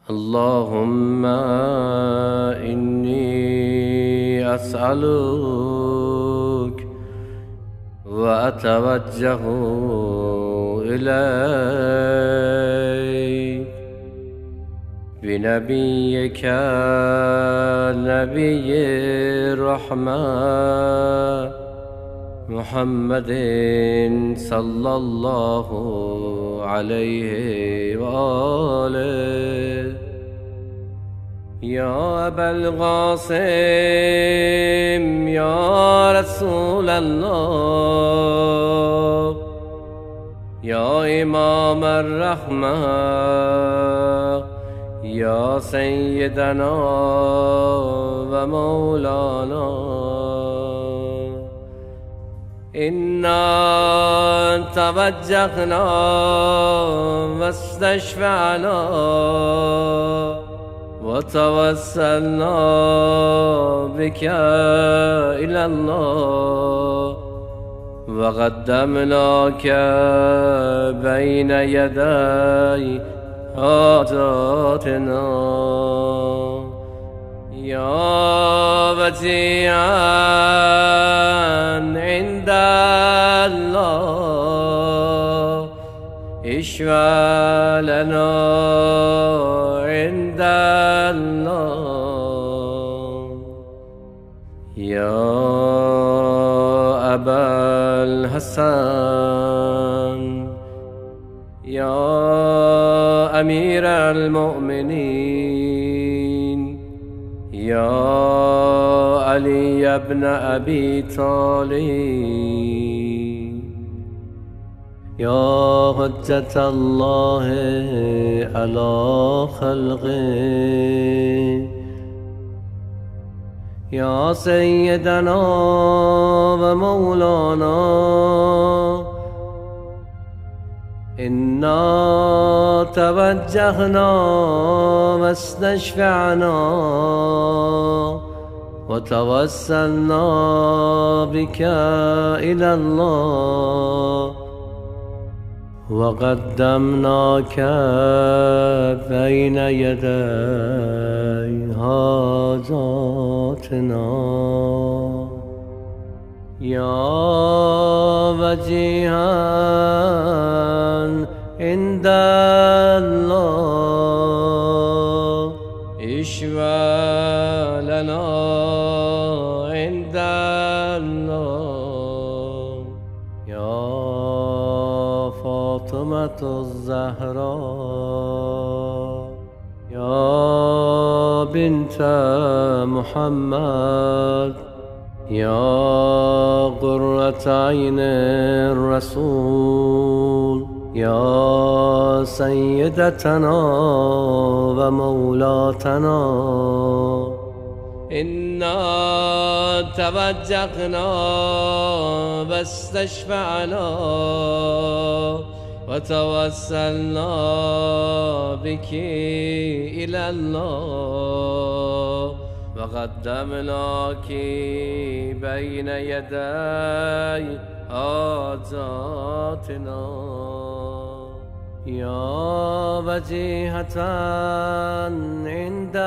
اللهم إني أسألك وأتوجه إليك بنبيك نبي الرحمة محمد صلى الله عليه وآله. يا أبا القاسم يا رسول الله، يا إمام الرحمة يا سيدنا ومولانا، إنا توجهنا واستشفعنا وتوسلنا بك إلى الله، وقدمناك بين يدي حاجاتنا. يا وجيها عند الله اشفع لنا عند الله. يا أبا الحسن يا أمير المؤمنين يا علي بن أبي طالب، يا حجة الله على خلقه، يا سيدنا ومولانا، إنا توجهنا واستشفعنا وتوسلنا بك إلى الله، وقدمناك بين يدي حاجاتنا. يا وجيها عند الله اشفع لنا عند الله. يا فاطمة الزهراء يا بنت محمد يا قرة عين الرسول، يا سيدتنا ومولاتنا، إنا توجهنا واستشفعنا وتوسلنا بك إلى الله، وقدمناك بين يدي حاجاتنا. يا وجيهة عند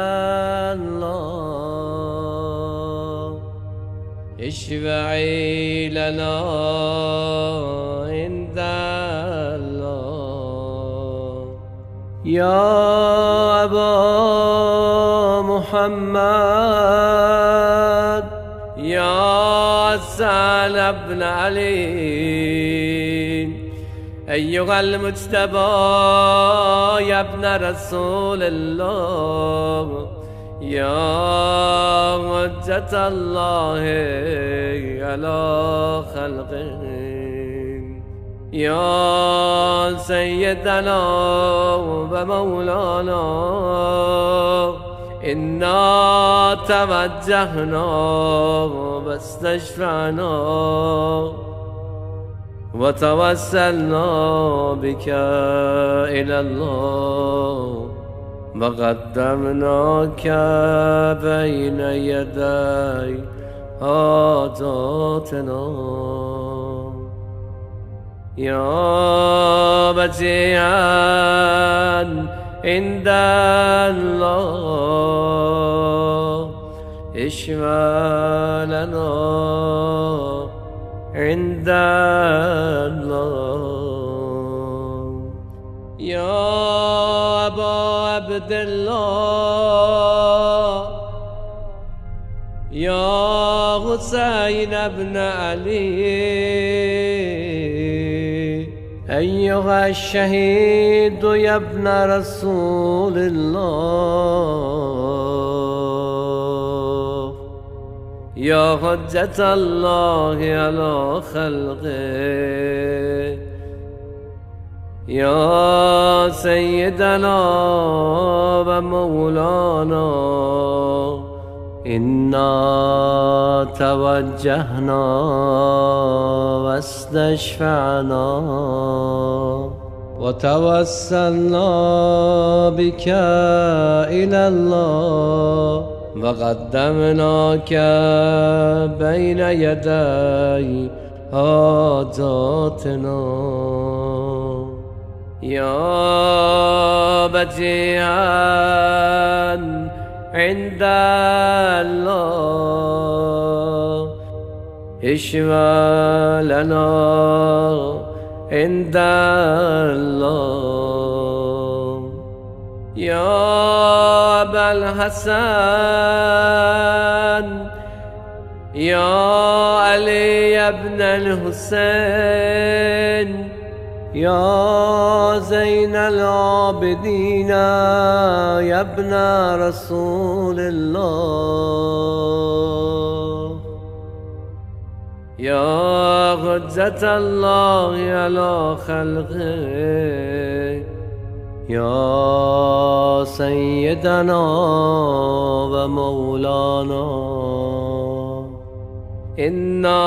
الله اشفعي لنا عند الله. يا أبا محمد يا سهل بن علي، أيها المجتبى يا ابن رسول الله، يا حجة الله على خلقه، يا سيدنا ومولانا، إنا توجهنا واستشفعنا وتوسلنا بك إلى الله، وقدمناك بين يدي حاجاتنا. يا بديعا عند الله اشفع لنا عند الله. يا أبا عبد الله يا حسين بن علي أيها الشهيد يا ابن رسول الله يا حجة الله على خلقه يا سيدنا ومولانا إنا توجهنا واستشفعنا وتوسلنا بك إلى الله وقدمناك بين يدي حاجاتنا. يا بديعا عند الله اشفع لنا عند الله. يا أبا الحسن يا علي بن الحسين يا زين العابدين يا ابن رسول الله يا حجة الله على خلقه يا سيدنا ومولانا إنا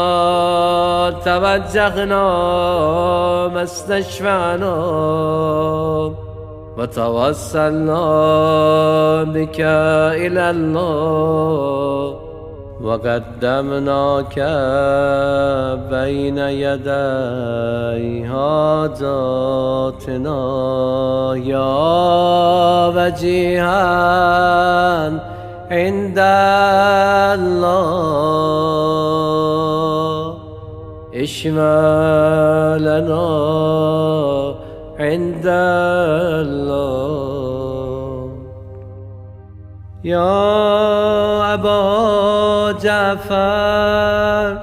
توجهنا ما استشفعنا وتوسلنا بك إلى الله وقدمناك بين يدي حاجاتنا. يا وجيها عند الله اشفع لنا عند الله. يا أبا جعفر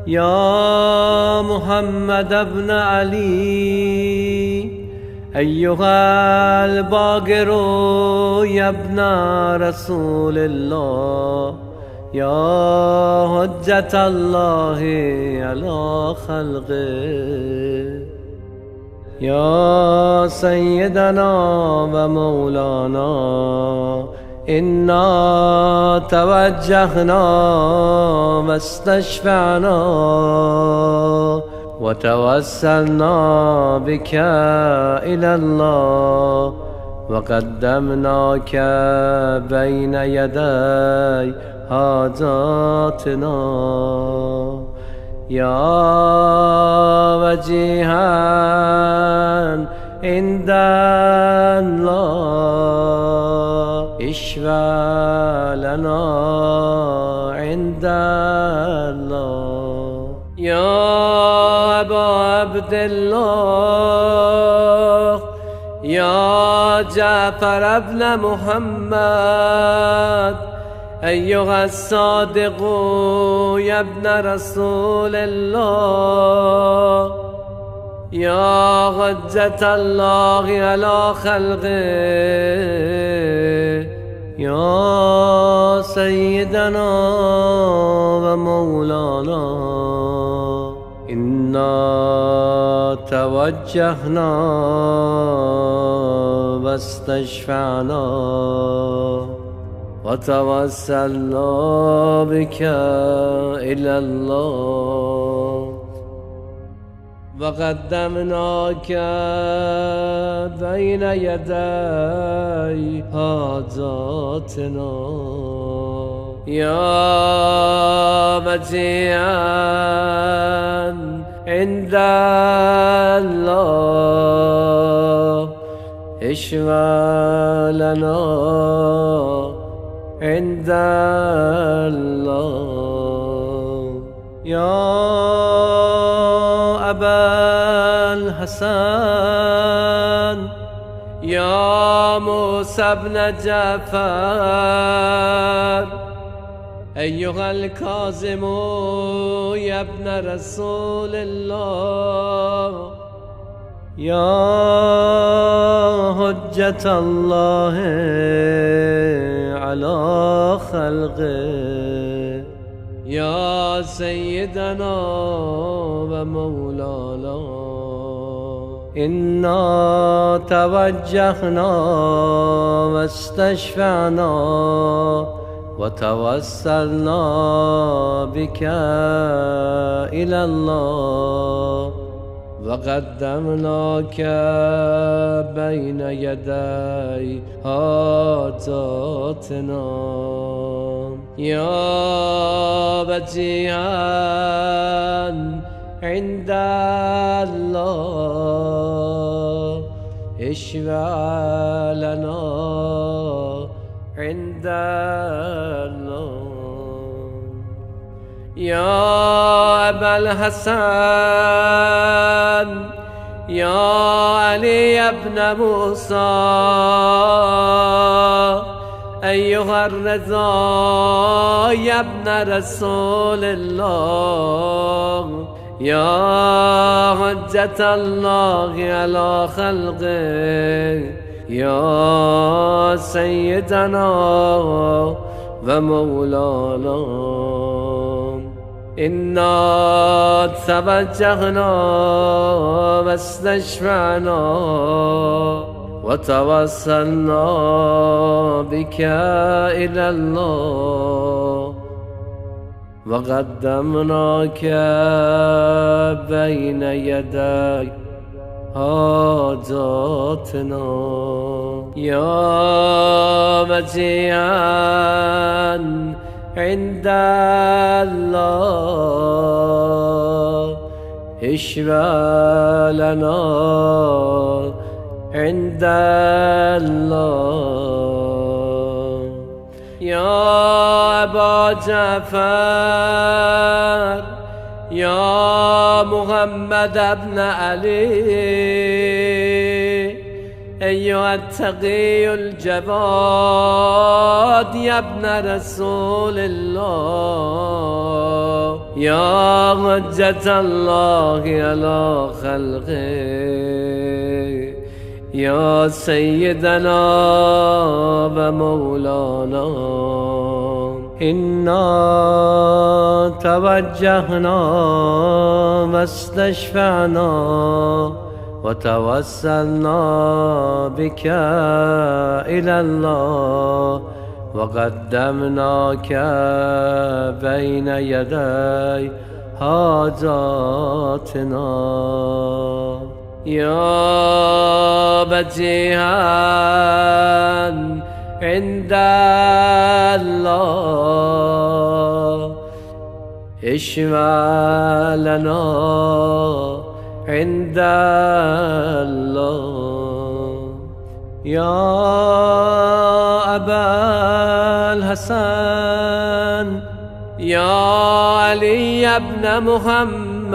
يا محمد بن علي أيها الباقر يا ابن رسول الله يا حجة الله على خلقه يا سيدنا ومولانا إنا توجهنا واستشفعنا وتوسلنا بك إلى الله وقدمناك بين يدي حاجاتنا. يا وجيها عند الله اشفع لنا عند الله. يا أبا عبد الله يا جعفر بن محمد أيها الصادق يا ابن رسول الله يا حجة الله على خلقه يا سيدنا ومولانا إنا توجهنا واستشفعنا وتوسلنا بك إلى الله وقدمناك بين يدي حاجاتنا. يا مجيئا عند اشفع لنا عند الله. يا أبا الحسن يا موسى بن جعفر أيها الكاظم يا ابن رسول الله، يا حجة الله على خلقه، يا سيدنا ومولانا، إنا توجهنا واستشفعنا وتوسلنا بك إلى الله، وقدمناك بين يدي حاجاتنا. يا وجيها عند الله اشفع لنا عند الله. يا أبا الحسن يا علي بن موسى أيها الرضا يا ابن رسول الله، يا حجة الله على خلقه، يا سيدنا ومولانا، إنا توجهنا واستشفعنا وتوسلنا بك إلى الله، وقدمناك بين يدي حاجاتنا. يا وجيها عند الله اشفع لنا عند الله. يا أبا جعفر يا محمد بن علي أيها التقي الجواد يا ابن رسول الله، يا حجة الله على خلقه، يا سيدنا ومولانا، إنا توجهنا واستشفعنا وتوسلنا بك إلى الله، وقدمناك بين يدي حاجاتنا. يا وجيها عند الله اشفع لنا عند الله. يا أبا الحسن يا علي بن محمد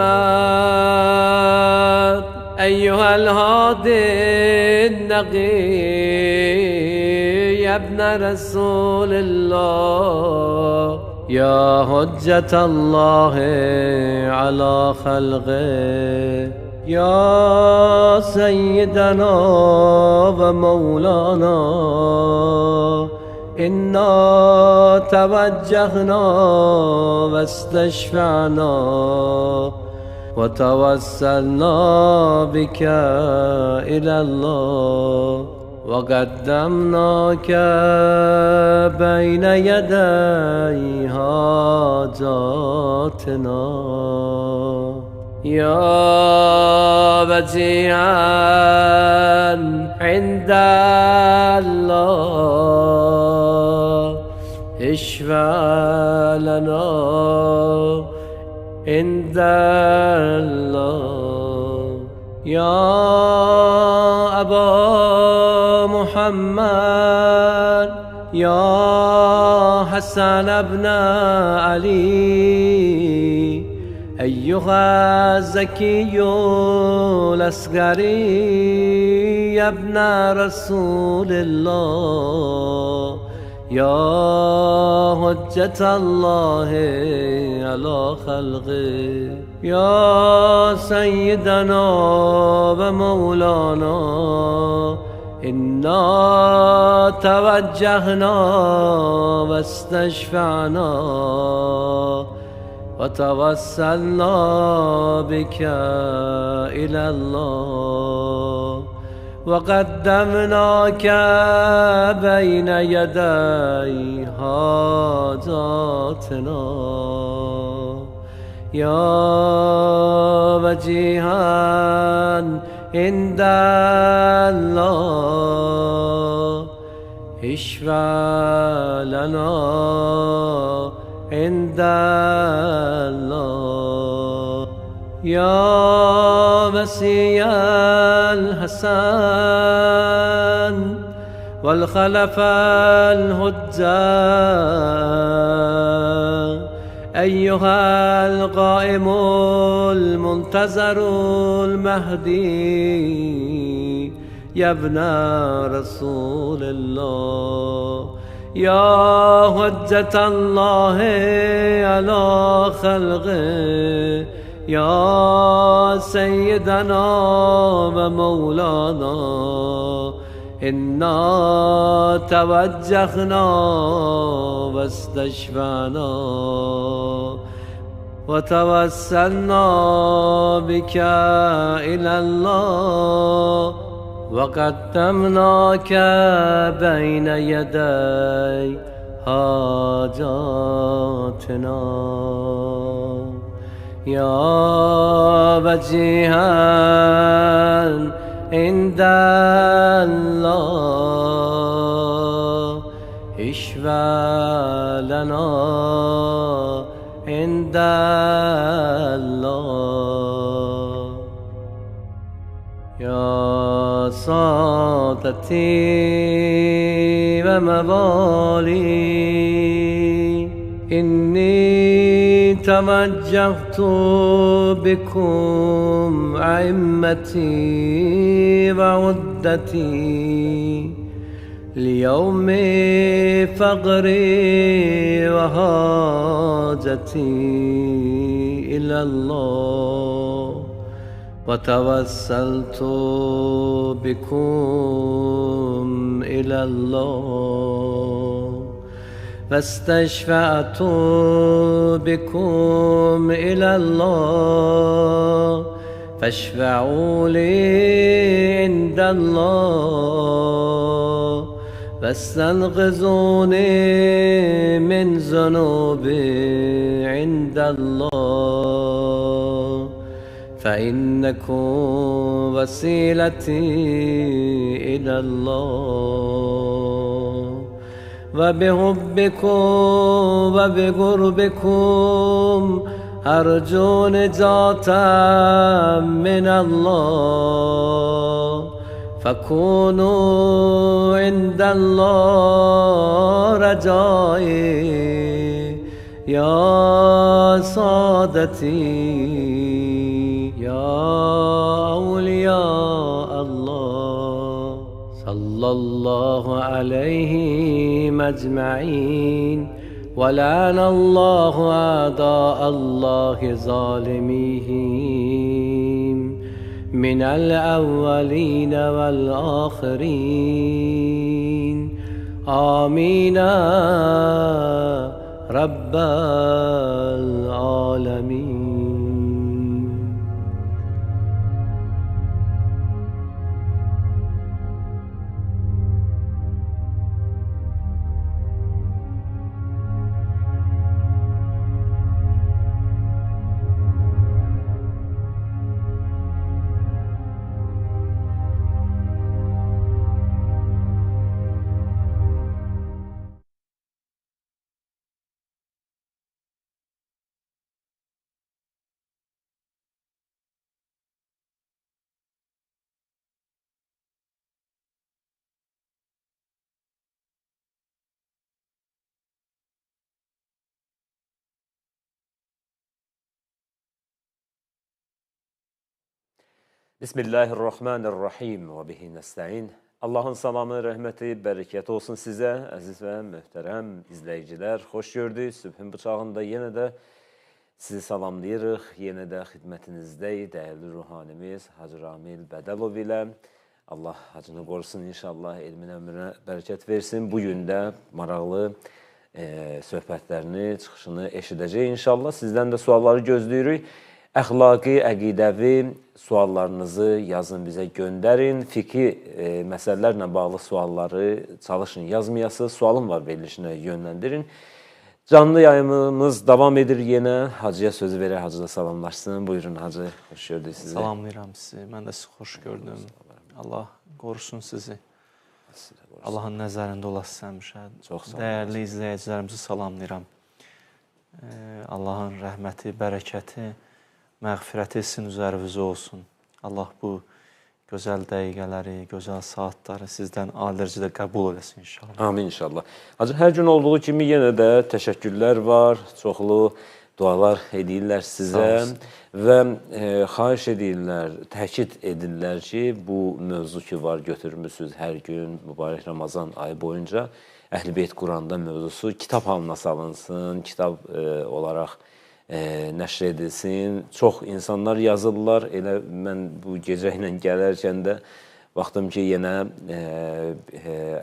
أيها الهادي النقي يا ابن رسول الله، يا حجة الله على خلقه، يا سيدنا ومولانا، إنا توجهنا واستشفعنا وتوسلنا بك إلى الله، وقدمناك بين يدي حاجاتنا. يا وجيها عند الله اشفع لنا عند الله. يا أبا محمد يا حسن ابن علي أيها الزكي الأصغري يا ابن رسول الله يا حجة الله على خلقه يا سيدنا ومولانا إنا توجهنا واستشفعنا وتوسلنا بك إلى الله وقدمناك بين يدي حاجاتنا يا وجيها عند الله اشفع لنا عند الله يا مسيح الحسن والخلف الهجة أيها القائم المنتظر المهدي يا ابن رسول الله يا حجة الله على خلقه يا سيدنا ومولانا إنا توجهنا واستشفعنا وتوسلنا بك إلى الله وقدمناك بين يدي حاجاتنا يا وجيها عند الله اشفع لنا عند الله يا سادتي وموالي إني توجهت بكم أئمتي وعدتي ليوم فقري وحاجتي إلى الله وتوسلت بكم إلى الله واستشفعت بكم إلى الله فاشفعوا لي عند الله واستنقذوني من ذنوبي عند الله فإنكم وسيلتي إلى الله وبحبكم وبقربكم أرجو نجاة من الله فكونوا عند الله رجائي يا سادتي يا أولياء الله صلى الله عليهم أجمعين ولعن الله أعداء الله ظالميهم من الأولين والآخرين آمين رب العالمين. Bismillahirrahmanirrahim və bihi nəstəin. Allahın salamı, rəhməti, bərəkəti olsun sizə, əziz və möhtərəm izləyicilər. Xoş gördük. Sübhün bıçağında yenə də sizi salamlayırıq. Yenə də xidmətinizdəyik dəyərli ruhanimiz Hacı Ramil Bədəlov ilə. Allah hacını qorusun inşallah, elmin ömrünə bərəkət versin. Bugün də maraqlı söhbətlərini, çıxışını eşidəcək inşallah. Sizdən də sualları gözləyirik. Əxlaqi, əqidəvi suallarınızı yazın, bizə göndərin. Fiqhi məsələlərlə bağlı sualları çalışın yazmayası. Sualım var verilişinə yönləndirin. Canlı yayımımız davam edir yenə. Hacıya sözü verək, Hacı da salamlaşsın. Buyurun Hacı, xoş gördük sizi. Salamlayıram sizi, mən də sizi xoş gördüm. Allah qorusun sizi. Allahın nəzərində olasınız həmişə. Çox sağ olun. Dəyərli izləyicilərimizi salamlayıram. Allahın rəhməti, bərəkəti, məğfirəti sizin üzərinizə olsun. Allah bu gözəl dəqiqələri, gözəl saatları sizdən ali dərəcədə qəbul eləsin inşallah. Amin inşallah. Hacı, hər gün olduğu kimi yenə də təşəkkürlər var, çoxlu dualar edirlər sizə və xahiş edirlər, təkid edirlər ki, bu mövzu ki var, götürmüsünüz hər gün mübarək Ramazan ayı boyunca Əhl-i Beyt Quranda mövzusu kitab halına salınsın, kitab olaraq nəşr edilsin. Çox insanlar yazırlar. Elə mən bu gecə ilə gələrkən də baxdım ki, yenə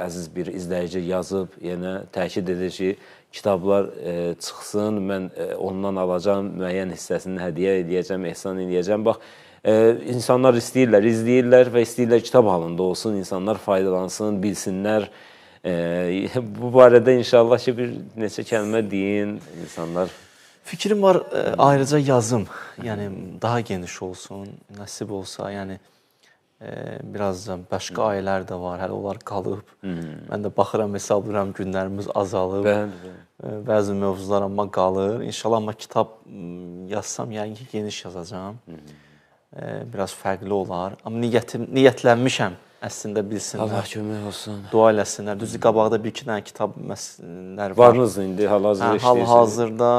əziz bir izləyici yazıb, yenə təkid edir ki, kitablar çıxsın, mən ondan alacağım, müəyyən hissəsini hədiyyə edəcəm, ehsan edəcəm. Bax, insanlar istəyirlər, izləyirlər və istəyirlər kitab halında olsun, insanlar faydalansın, bilsinlər. Bu barədə inşallah ki, bir neçə kəlmə deyin, insanlar. Fikrim var, ayrıca yazım, yəni daha geniş olsun, nəsib olsa, yəni biraz da başqa ayələr də var, hələ onlar qalıb. Mən də baxıram, hesablayıram, günlərimiz azalıb. Bəzi mövzular amma qalır. İnşallah amma kitab yazsam, yəni ki, geniş yazacağam. Biraz fərqli olar. Amma niyyətlənmişəm, əslində bilsinlər. Allah kömək olsun. Dua eləsinlər. Düzdür, qabaqda bir-iki dənə kitab məsələlər var. Varınız indi, hal-hazırda işləyirsiniz. Hal-hazırda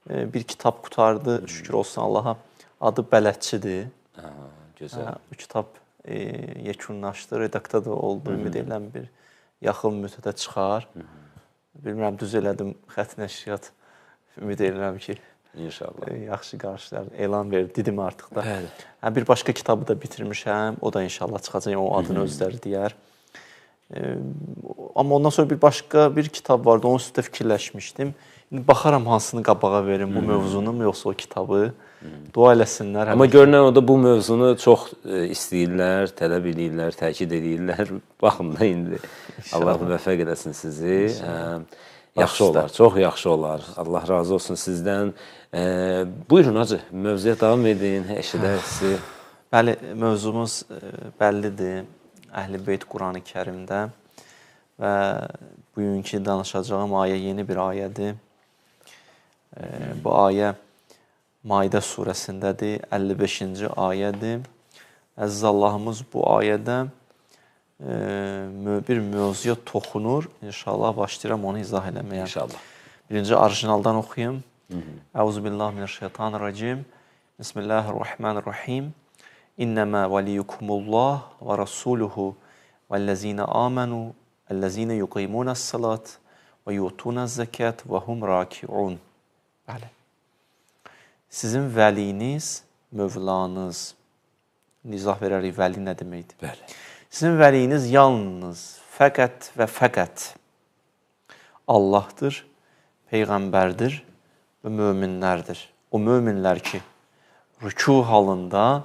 bir kitab qutardı, şükür olsun Allaha. Adı Bələdçidir. Gözəl. Bu kitab yekunlaşdı, redaktör da oldu. Ümid edirəm bir yaxın müddətdə çıxar. Bilmirəm, düz elədim, xətt nəşriyyat. Ümid edirəm ki, İnşallah. Yaxşı qarşılar, elan verir, dedim artıq da. Bəli. Bir başqa kitabı da bitirmişəm, o da inşallah çıxacaq, o adını özləri deyər. Amma ondan sonra bir başqa bir kitab vardı, onun üstündə fikirləşmişdim. İndi baxaram hansını qabağa verim, bu mövzunu mu, yoxsa o kitabı. Dua eləsinlər. Amma görünən o da bu mövzunu çox istəyirlər, tələb edirlər, təkid edirlər. Baxın da indi. Allah müvəffəq eləsin sizi. Yaxşı olar, çox yaxşı olar. Allah razı olsun sizdən. Buyurun Hacı, mövzuya davam edin, eşidək sizi. Bəli, mövzumuz bəllidir. Əhl-i Beyt Qurani Kərimdə və bugünkü danışacağım ayə yeni bir ayədir. Bu ayə Maidə surəsindədir, 55-ci ayədir. Əziz Allahımız bu ayədə bir mövzuya toxunur. İnşallah başlayıram onu izah eləməyə. İnşallah. Birinci orijinaldan oxuyum. Euzubillahimineşşeytanirracim. Bismillahirrahmanirrahim. İnnəmə valiyyukumullah və rasuluhu vəllezine amenu ellezine yuqimunəs-salat və yutunəz-zəkat və hum rakiun. Bəli. Sizin vəliniz, mövlanız, izah verərik, vəli nə deməkdir? Bəli. Sizin vəliniz yalnız, fəqət və fəqət Allahdır, Peyğəmbərdir və möminlərdir. O möminlər ki, rüku halında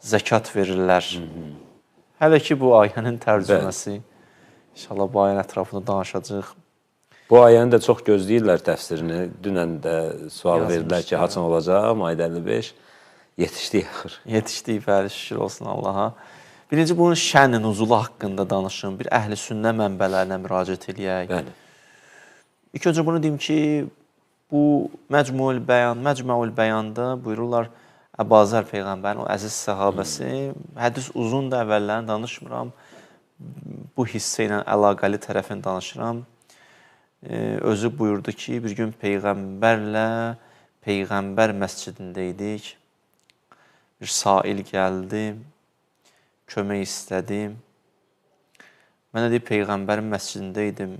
zəkat verirlər. Hələ ki, bu ayənin tərcüməsi. İnşallah bu ayənin ətrafında danışacaq. Bu ayəni də çox gözləyirlər təfsirini. Dünən də sual verdilər ki, haçan olacaq, Maidə 55. Yetişdik axır. Yetişdik, bəli, şükür olsun Allaha. Birinci, bunun şən-i nuzulu haqqında danışın. Bir əhl-i sünnə mənbələrinə müraciət eləyək. Bəli. İlk öncə bunu deyim ki, bu Məcmuül Bəyanda buyururlar, Əbazər Peyğəmbərin, o əziz səhabəsi, hədis uzundur, əvvəllərini danışmıram, bu hissə ilə əlaqəli tərəfini danışıram. Özü buyurdu ki, bir gün Peyğəmbərlə Peyğəmbər məscidində idik. Bir sail gəldi, kömək istədim. Mənə deyib, Peyğəmbərin məscidində idim.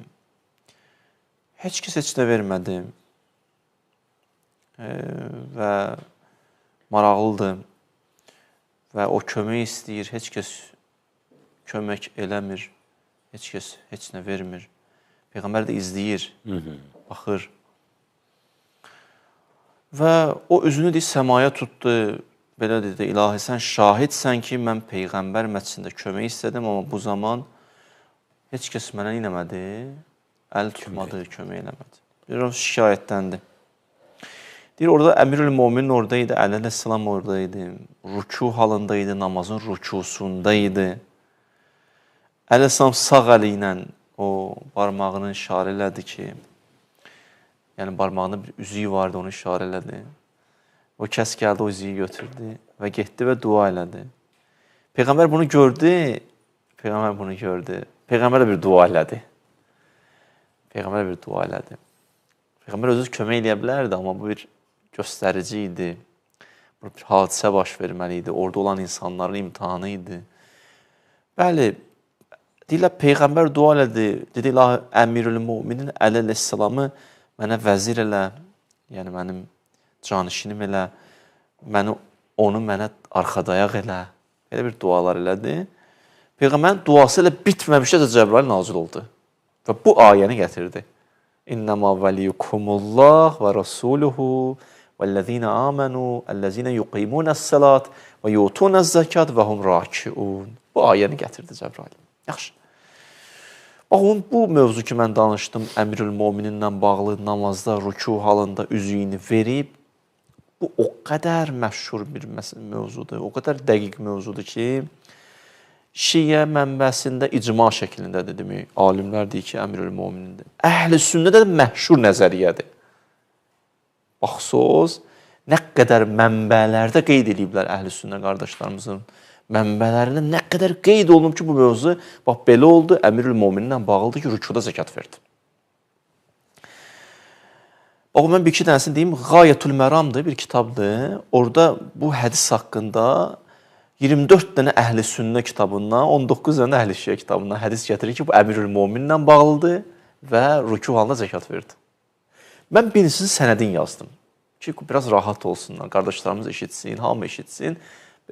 Heç kəs heç nə vermədim. Və maraqlıdır. Və o kömək istəyir, heç kəs kömək eləmir. Heç kəs heç nə vermir. Peyğəmbər də izləyir, baxır. Və o üzünü deyir, səmaya tutdu. Belə dedi, ilahi, sən şahidsən ki, mən Peyğəmbər məscidində kömək istədim, amma bu zaman heç kəs mənə inəmədi, əl tutmadı, kömək eləmədi. Deyir, o şikayətləndi. Deyir, orada Əmirül-Möminin oradaydı, Əli əleyhissalam oradaydı, rüku halındaydı, namazın rükusundaydı. Əli əleyhissalam sağ əli ilə o barmağını işarə elədi ki, yəni barmağında bir üzüyü vardı, onu işarə elədi. O kəs gəldi, o üzüyü götürdü və getdi və dua elədi. Peyğəmbər bunu gördü, Peyğəmbər də bir dua elədi. Peyğəmbər özü kömək eləyə bilərdi, amma bu bir göstərici idi. Bir hadisə baş verməli idi, orada olan insanların imtihanı idi. Bəli, deyirlər, Peyğəmbər dua elədi, dedi, ilahi, Əmirül-Möminin Əli əleyhissalamı mənə vəzir elə, yəni mənim canişinim elə, onu mənə arxadayaq elə. Elə bir dualar elədi. Peyğəmbərin duası elə bitməmişdə də Cəbrail nazil oldu. Və bu ayəni gətirdi. İnnəmə vəliyukumullah və rasuluhu vəllezina amanu ellezina yuqimunəs-salat və yutunəz-zəkat və hum rakiun. Bu ayəni gətirdi Cəbrail. Yaxşı. Baxın, bu mövzu ki, mən danışdım, Əmirül-Mömininlə bağlı namazda, rüku halında üzüyünü verib, bu o qədər məşhur bir mövzudur, o qədər dəqiq mövzudur ki, Şiə mənbəsində icma şəklindədir, demək. Alimlər deyir ki, Əmirül-Möminindir. Əhl-i sünnədə də məşhur nəzəriyyədir. Baxsız, nə qədər mənbələrdə qeyd ediblər əhl-i sünnə qardaşlarımızın mənbələrində nə qədər qeyd olunub ki, bu mövzu bax belə oldu, Əmirül-Mömininlə bağlıdır ki, rükuda zəkat verdi. Bax, mən bir-iki dənəsini deyim, Qayətül Məramdır, bir kitabdır. Orada bu hədis haqqında 24 dənə Əhl-i Sünnə kitabından, 19 dənə Əhl-i Şiə kitabından hədis gətirir ki, bu Əmirül-Mömininlə bağlıdır və rüku halında zəkat verdi. Mən birincisini sənədin yazdım ki, biraz rahat olsunlar, qardaşlarımız eşitsin, hamı eşitsin.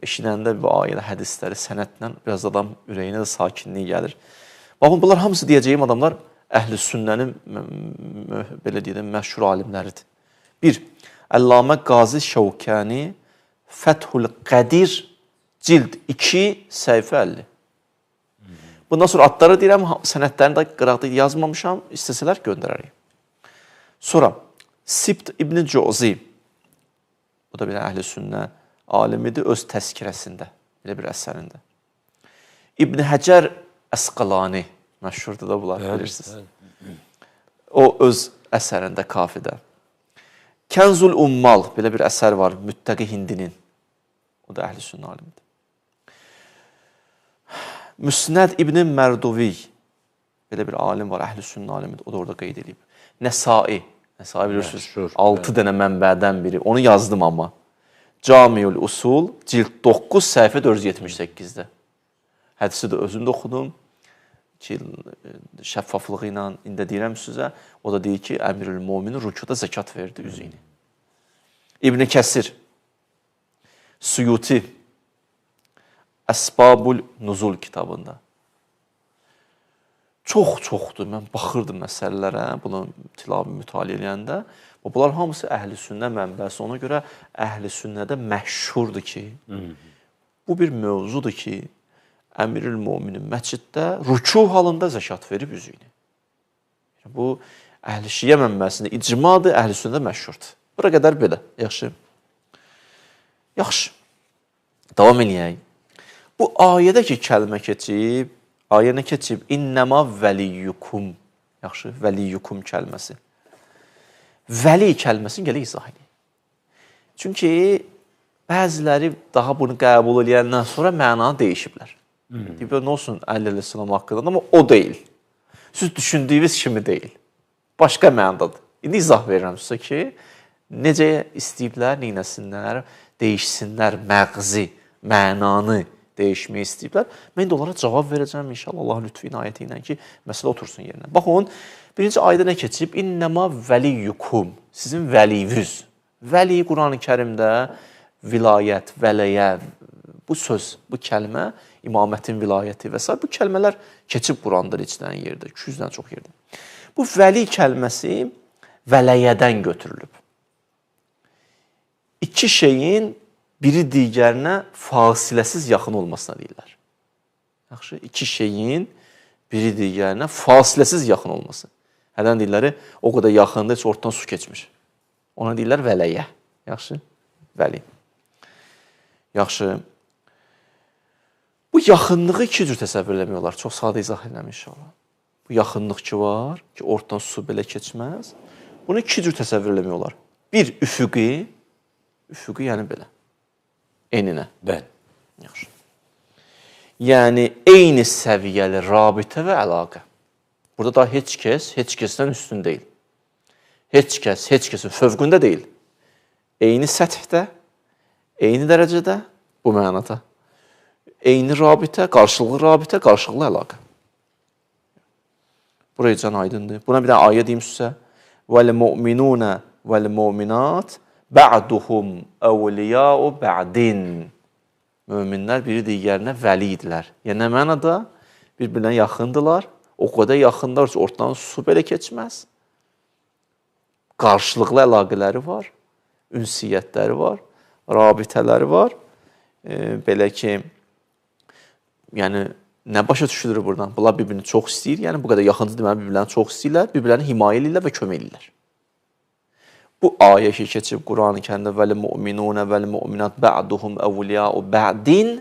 Eşidəndə bu ayələ hədisləri sənədlə biraz adam ürəyinə də sakinliyi gəlir. Baxın, bunlar hamısı deyəcəyim adamlar Əhl-i Sünnənin belə deyək, məşhur alimləridir. 1. Əllamə Qazi Şəvkəni Fəthül Qədir cild 2 səhifə 50. Bundan sonra adları deyirəm, sənədlərini də qıraqda yazmamışam, istəsələr göndərərik. Sonra Sibt İbn Cəvzi, bu da bir Əhl-i Sünnə alimidir öz təzkirəsində, belə bir əsərində. İbn Həcər Əsqalani, məşhurdur da bunlar, bilirsiniz. O öz əsərində, Kafidə. Kənzul Ummal, belə bir əsər var, Müttəqi Hindinin. O da Əhl-i Sünnə alimidir. Müsnəd İbn Mərduvi, belə bir alim var, Əhl-i Sünnə alimidir. O da orada qeyd edib. Nəsai bilirsiniz, 6 dənə mənbədən biri. Onu yazdım amma. Camiül Usul, cild 9, səhifə 478-də. Hədisi də özümdə oxudum. Şəffaflığı ilə indi deyirəm sizə. O da deyir ki, Əmirül-Möminin rükuda zəkat verdi üzüyünü. İbn Kəsir, Suyuti, Əsbabul Nuzul kitabında. Çoxdur. Mən baxırdım məsələlərə, bunu tilavi mütaliə edəndə. Bunlar hamısı Əhl-i Sünnə mənbəsi. Ona görə Əhl-i Sünnədə məşhurdur ki, bu bir mövzudur ki, Əmirül-Möminin məsciddə rüku halında zəkat verib üzüyünü. Bu, Əhl-i Şiə mənbəsində icmadır, Əhl-i Sünnədə məşhurdur. Bura qədər belə. Yaxşı. Davam eləyək. Bu ayədə ki, kəlmə keçib, ayə nə keçib? İnnəmə vəliyyukum. Yaxşı, vəliyyukum kəlməsi. Vəli kəlməsini gələ izah edin. Çünki bəziləri daha bunu qəbul edəndən sonra mənanı dəyişiblər. Deyiblər, nə olsun Əli əleyhissalam haqqında, amma o deyil. Siz düşündüyünüz kimi deyil. Başqa mənadadır. İndi izah verirəm sizə ki, necə istəyiblər, neynəsinlər, dəyişsinlər məğzi, mənanı, dəyişmək istəyiblər. Mən də onlara cavab verəcəm inşallah Allahın lütfü inayəti ilə ki, məsələ otursun yerinə. Baxın, birinci ayədə nə keçib? İnnəma vəliyyukum. Sizin vəliyiniz. Vəli Qurani-Kərimdə vilayət, vələyə, bu söz, bu kəlmə, imamətin vilayəti və s. bu kəlmələr keçib Quranda neçədən yerdə, 200-dən çox yerdə. Bu vəli kəlməsi vələyədən götürülüb. İki şeyin biri digərinə fasiləsiz yaxın olmasına deyirlər. Yaxşı, iki şeyin biri digərinə fasiləsiz yaxın olması. Hədən deyirlər, o qədər yaxında heç ortadan su keçmir. Ona deyirlər vələyə. Yaxşı, vəli. Yaxşı. Bu yaxınlığı iki cür təsəvvür eləmək olar. Çox sadə izah edəm inşallah. Bu yaxınlıq ki var, ki ortadan su belə keçməz. Bunu iki cür təsəvvür eləmək olar. Bir, üfüqi. Üfüqi yəni belə. Eninə. Bəli. Yaxşı. Yəni, eyni səviyyəli rabitə və əlaqə. Burada da heç kəsdən üstün deyil. Heç kəsin fövqündə deyil. Eyni səthdə, eyni dərəcədə, bu mənada. Eyni rabitə, qarşılıqlı əlaqə. Buraya can aydındır. Buna bir dənə ayə deyim sizə. وَالْمُؤْمِنُونَ وَالْمُؤْمِنَاتِ بَعْدُهُمْ أَوْلِيَاءُ بَعْدٍ. Möminlər biri digərinə vəliydirlər. Yəni, nə mənada? Bir-birinə yaxındılar. O qədər yaxınlar ki, ortadan su belə keçməz. Qarşılıqlı əlaqələri var. Ünsiyyətləri var. Rabitələri var. Belə ki, yəni, nə başa düşülür buradan? Bunlar bir-birini çox istəyir. Yəni, bu qədər yaxındır deməli, bir-birlərini çox istəyirlər. Bir-birlərini himayə edirlər və kömək edirlər. Bu ayə ki, keçib Qurani-Kərimdə vəl-mu'minunə vəl-mu'minat ba'duhum əvliya'u ba'din.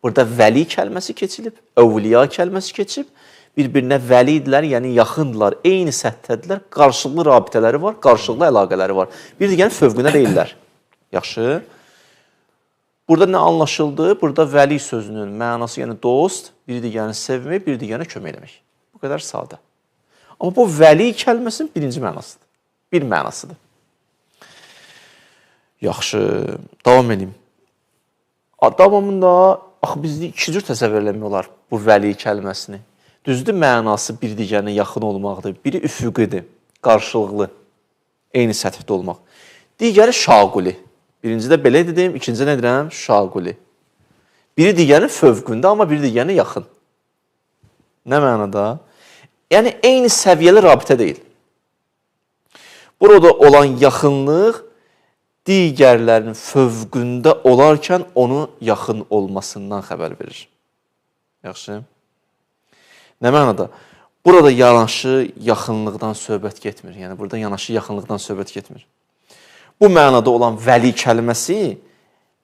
Burada vəli kəlməsi keçilib, əvliya kəlməsi keçib. Bir-birinə vəlidirlər, yəni yaxındılar, eyni səthdədirlər, qarşılıqlı rabitələri var, qarşılıqlı əlaqələri var. Bir digərin fövqünə deyirlər. Yaxşı. Burada nə anlaşıldı? Burada vəli sözünün mənası, yəni dost, bir digərini sevmək, bir digərinə kömək eləmək. Bu qədər sadə. Amma bu vəli kəlməsinin birinci mənasıdır. Bir mənasıdır. Yaxşı, davam edeyim. Davamında, axı bizdə iki cür təsəvvür eləmək olar bu vəli kəlməsini. Düzdür, mənası bir digərinə yaxın olmaqdır. Biri üfüqidir, qarşılıqlı, eyni səthdə olmaq. Digəri şaquli. Birincidə belə dedim, ikincide nə deyirəm? Şaquli. Biri digərinin fövqündə, amma biri digərinə yaxın. Nə mənada? Yəni, eyni səviyyəli rabitə deyil. Burada olan yaxınlıq digərlərinin fövqündə olarkən onu yaxın olmasından xəbər verir. Yaxşı. Nə mənada? Burada yanaşı yaxınlıqdan söhbət getmir. Yəni, burada yanaşı yaxınlıqdan söhbət getmir. Bu mənada olan vəli kəlməsi,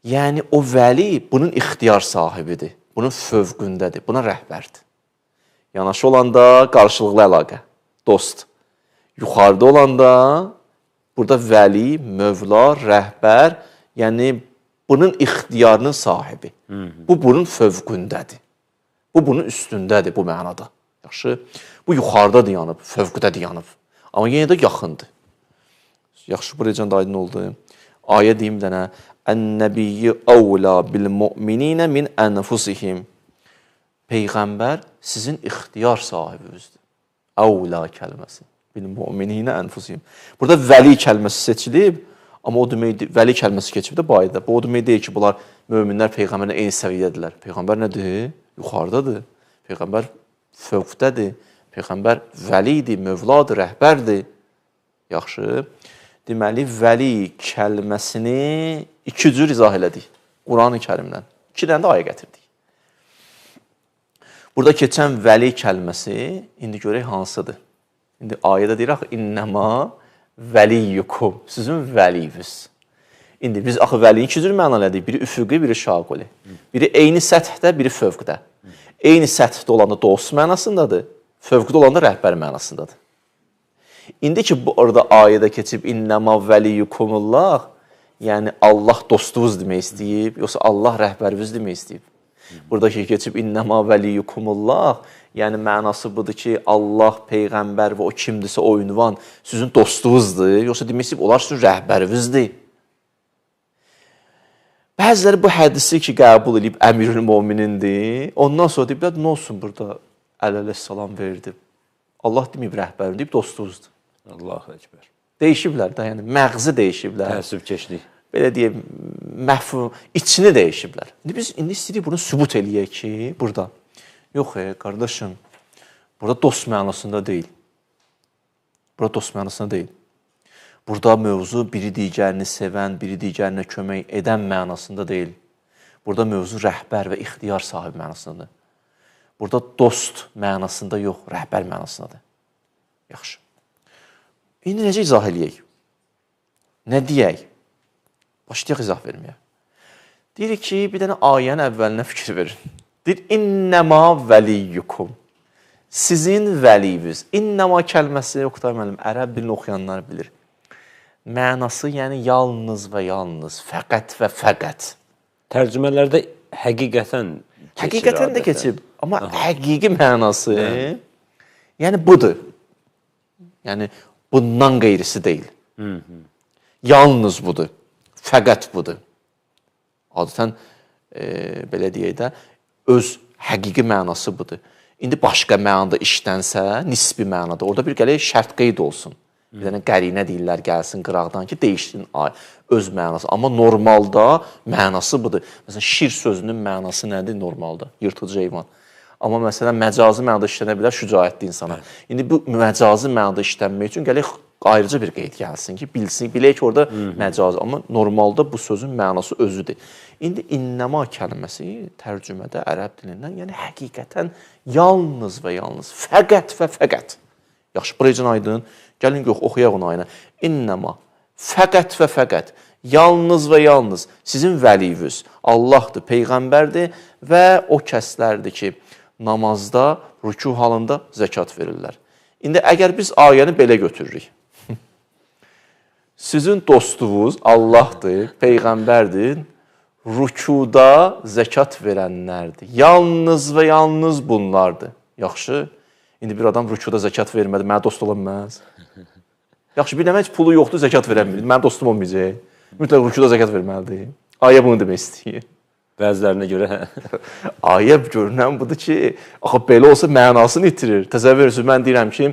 yəni o vəli bunun ixtiyar sahibidir, bunun fövqündədir, buna rəhbərdir. Yanaşı olanda qarşılıqlı əlaqə, dost. Yuxarıda olanda burada vəli, mövla, rəhbər, yəni bunun ixtiyarının sahibi. Bu bunun fövqündədir. Bu bunun üstündədir bu mənada. Yaxşı, bu yuxarıda dayanıb, fövqdə dayanıb. Amma yenə də yaxındır. Yaxşı, buraya can da aydın oldu. Ayə deyim dənə. Ən-nəbiyyi əvla bil-mu'mininə min ənfusihim. Peyğəmbər sizin ixtiyar sahibinizdir. Əvla kəlməsi. Bil-mu'mininə ənfusihim. Burada vəli kəlməsi seçilib, amma o demək, vəli kəlməsi keçib də bu ayədə. Bu o demək deyil ki, bunlar möminlər Peyğəmbərlə eyni səviyyədirlər. Peyğəmbər nədir? Yuxarıdadır. Peyğəmbər fövqdədir. Peyğəmbər vəlidir, mövladır, rəhbərdir. Yaxşı. Deməli, vəli kəlməsini iki cür izah elədik. Qurani-Kərimdən. İki dənə də ayə gətirdik. Burada keçən vəli kəlməsi, indi görək hansıdır. İndi ayədə deyir, axı, innəma vəliyyukum. Sizin vəliyiniz. İndi biz axı vəliyi iki cür mənalədik. Biri üfüqi, biri şaquli. Biri eyni səthdə, biri fövqdə. Eyni səthdə olanda dost mənasındadır, fövqdə olanda rəhbər mənasındadır. İndi ki, orada ayədə keçib innəma vəliyyukumullah, yəni Allah dostunuz demək istəyib, yoxsa Allah rəhbəriniz demək istəyib. Burada ki, keçib innəma vəliyyukumullah, yəni mənası budur ki, Allah, Peyğəmbər və o kimdirsə o ünvan sizin dostunuzdur, yoxsa demək istəyib, onlar sizin rəhbərinizdir. Bəziləri bu hədisi ki, qəbul edib əmirül möminindir. Ondan sonra deyiblər, nə olsun burada əleyhissalam verdi. Allah deməyib rəhbərim deyib, dostunuzdur. Allahu Ekber. Deyişiblər də, yəni məğzi deyişiblər. Təəssüfkeşlik. Belə deyim, məfhum, içini deyişiblər. İndi biz istəyirik bunu sübut eləyək ki, burada. Yox, qardaşım, burada dost mənasında deyil. Burada dost mənasında deyil. Burada mövzu biri digərini sevən, biri digərinə kömək edən mənasında deyil. Burada mövzu rəhbər və ixtiyar sahibi mənasındadır. Burada dost mənasında yox, rəhbər mənasındadır. Yaxşı. İndi necə izah eləyək? Nə deyək? Başlayaq izah verməyə. Deyirik ki, bir dənə ayənin əvvəlinə fikir verin. Deyir, innəma vəliyyukum. Sizin vəliyiniz. İnnəma kəlməsi, Oqtay müəllim, ərəb dilini oxuyanlar bilir. Mənası, yəni yalnız və yalnız, fəqət və fəqət. Tərcümələrdə həqiqətən keçir. Həqiqətən də keçib. Amma həqiqi mənası, yəni budur. Yəni, bundan qeyrisi deyil. Yalnız budur. Fəqət budur. Adətən, belə deyək də, öz həqiqi mənası budur. İndi başqa mənada işlənsə, nisbi mənada, orada bir gələk şərt qeyd olsun. Bir dənə qərinə deyirlər, gəlsin qıraqdan ki, değişsin öz mənası. Amma normalda mənası budur. Məsələn, şir sözünün mənası nədir normalda? Yırtıcı heyvan. Amma məsələn, məcazi mənada işlənə bilər şücaətli insana. İndi bu məcazi mənada işlənmək üçün gələk ayrıca bir qeyd gəlsin ki, bilsin, bilək ki, orada məcazi. Amma normalda bu sözün mənası özüdür. İndi innəma kəlməsi tərcümədə ərəb dilindən, yəni həqiqətən yalnız və yalnız, fəqət və fəqət. Yaxşı, burayıcan aydın. Gəlin yox, oxuyaq onu ayına. İnnəma, fəqət və fəqət, yalnız və yalnız sizin vəliyiniz Allahdır, Peyğəmbərdir və o kəslərdir ki, namazda, rükû halında zəkat verirlər. İndi əgər biz ayəni belə götürürük, sizin dostunuz Allahdır, Peyğəmbərdir, rükuda zəkat verənlərdir. Yalnız və yalnız bunlardır. Yaxşı, indi bir adam rükuda zəkat vermədi, mənə dost ola bilməz. Yaxşı, bir demək pulu yoxdur, zəkat verəmir. Mənim dostum olmayacaq. Mütləq rükuda zəkat verməlidir. Ayə bunu demək istəyir. Bəzilərinə görə. Ayə görünən budur ki, axı belə olsa mənasını itirir. Təsəvvür edirsiniz, mən deyirəm ki,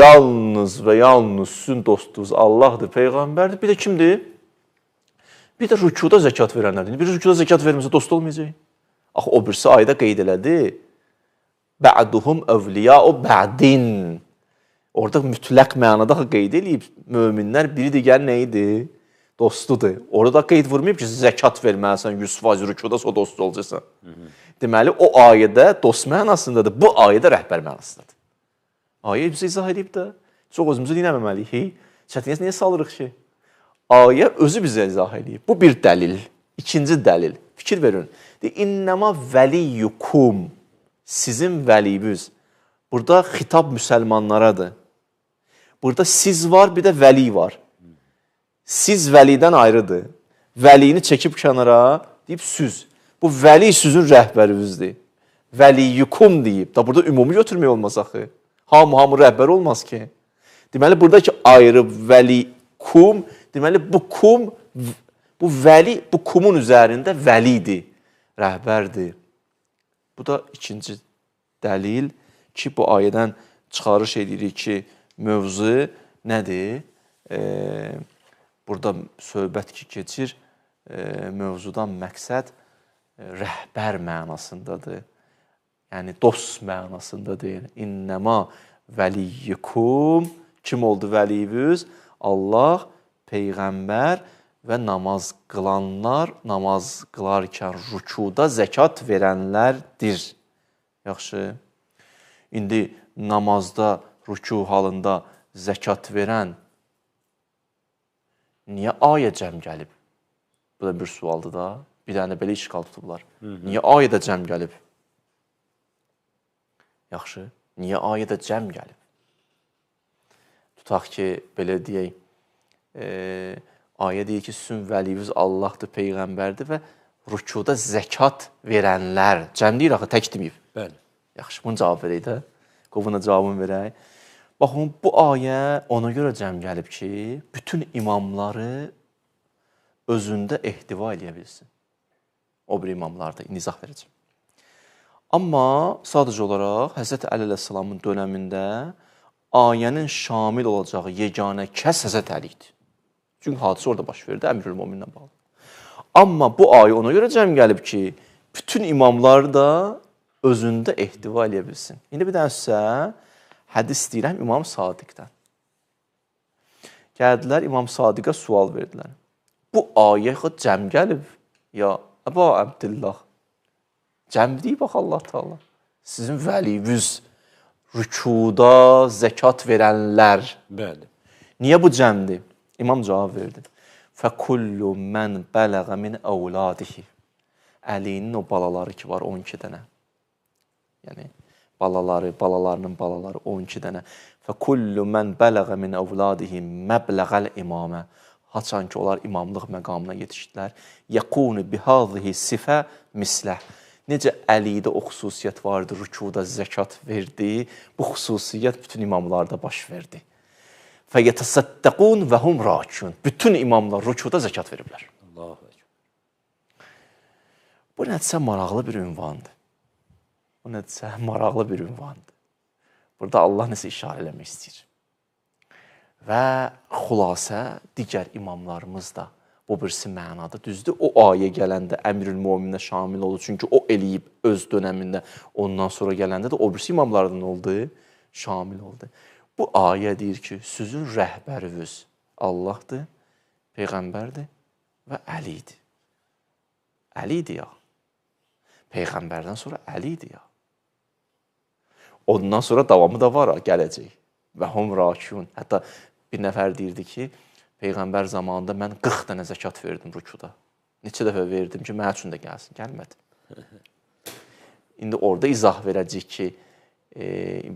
yalnız və yalnız sizin dostunuz Allahdır, Peyğəmbərdir. Bir də kimdir? Bir də rükuda zəkat verənlərdir. Bir rükuda zəkat vermirsə dost olmayacaq. Axı o birisi ayədə qeyd elədi. Bə'duhum əvliya'u bə'din. Orada mütləq mənada qeyd eləyib, möminlər biri digər nə idi? Dostudur. Orada qeyd vurmayıb ki, zəkat verməlisən, 100% rükuda o dost olacaqsan. Deməli, o ayədə dost mənasındadır, bu ayədə rəhbər mənasındadır. Ayə bizə izah edib də, çox özümüzü dinləməməliyik. Çətiniyyə niyə salırıq ki? Ayə özü bizə izah edib. Bu bir dəlil. İkinci dəlil. Fikir verin. İnnəma vəliyyukum. Sizin vəliyiniz. Burada xitab müsəlmanlaradır. Burada siz var, bir də vəli var. Siz vəlidən ayrıdır. Vəliyini çəkib kənara, deyib süz. Bu vəli süzün rəhbərinizdir. Vəliyyukum deyib. Da burada ümumi götürmək olmaz axı. Hamı rəhbər olmaz ki. Deməli, buradakı ayrı vəlikum, deməli, bu kum, bu vəli, bu kumun üzərində vəlidir, rəhbərdir. Bu da ikinci dəlil ki, bu ayədən çıxarış edirik ki, mövzu nədir? Burada söhbət ki, keçir, mövzudan məqsəd rəhbər mənasındadır. Yəni, dost mənasında deyil. İnnəma vəliyyukum, kim oldu vəliyiniz? Allah, Peyğəmbər və namaz qılanlar, namaz qılarkən rükuda zəkat verənlərdir. Yaxşı. İndi namazda, rükû halında zəkat verən niyə ayə cəm gəlib? Bu da bir sualdır da. Bir dənə belə işgal tutublar. Niyə ayədə cəm gəlib? Yaxşı. Niyə ayədə cəm gəlib? Tutaq ki, belə deyək, ayə deyir ki, sizin vəliyiniz Allahdır, Peyğəmbərdir və rükuda zəkat verənlər. Cəm deyir axı, tək deməyib. Bəli. Yaxşı, bunu cavab verək də. Qovuna cavabını verək. Baxın, bu ayə ona görə cəm gəlib ki, bütün imamları özündə ehtiva edə bilsin. o bir imamlarda izah verəcəm. Amma sadəcə olaraq Həzrət Əli əleyhissalamın dövründə ayənin şamil olacağı yeganə kəs Həzrət Əli idi. Çünki hadisə orada baş verdi, Əmirül-Möminlə bağlı. Amma bu ayə ona görə cəm gəlib ki, bütün imamlar da özündə ehtiva edə bilsin. İndi bir dənə sizə hədis deyirəm İmam Sadiqdən. Gəldilər İmam Sadiqə sual verdilər. Bu ayə cəm gəlib ya Əba Əbdillah. Cəm deyib bax Allah Taala. Sizin vəliyiniz rükuda zəkat verənlər. Bəli. Niyə bu cəmdir? İmam cavab verdi. Fəkullu mən bələğə min əvladihi. Əlinin o balaları ki var 12 dənə. Yəni balalarının balaları 12 dənə. Fəkullu mən bələğə min əvladihi məbləğəl imamə. Haçan ki onlar imamlıq məqamına yetişdilər. Yəkunu bihadhihi sifə misləh. Necə Əlidə o xüsusiyyət vardı, rükuda zəkat verdi, bu xüsusiyyət bütün imamlarda baş verdi. Fəyətəsəddəqun və hum rakun. Bütün imamlar rükuda zəkat veriblər. Allahu Ekber. Bu nəticə maraqlı bir ünvandır. Bu nəticə maraqlı bir ünvandır. Burada Allah nəsə işarə eləmək istəyir. Və xülasə digər imamlarımız da bu birisi mənada düzdür. O ayə gələndə Əmirül-Möminə şamil oldu. Çünki o eləyib öz dönəmində. Ondan sonra gələndə də o birisi imamlardan oldu, şamil oldu. Bu ayə deyir ki, sizin rəhbəriniz Allahdır, Peyğəmbərdir və Əlidir. Əlidir ya. Peyğəmbərdən sonra Əlidir ya. Ondan sonra davamı da var, gələcək. Və hum rakun. Hətta bir nəfər deyirdi ki, Peyğəmbər zamanında mən 40 dənə zəkat verdim rükuda. Neçə dəfə verdim ki, mənə üçün də gəlsin. Gəlmədi. İndi orada izah verəcək ki,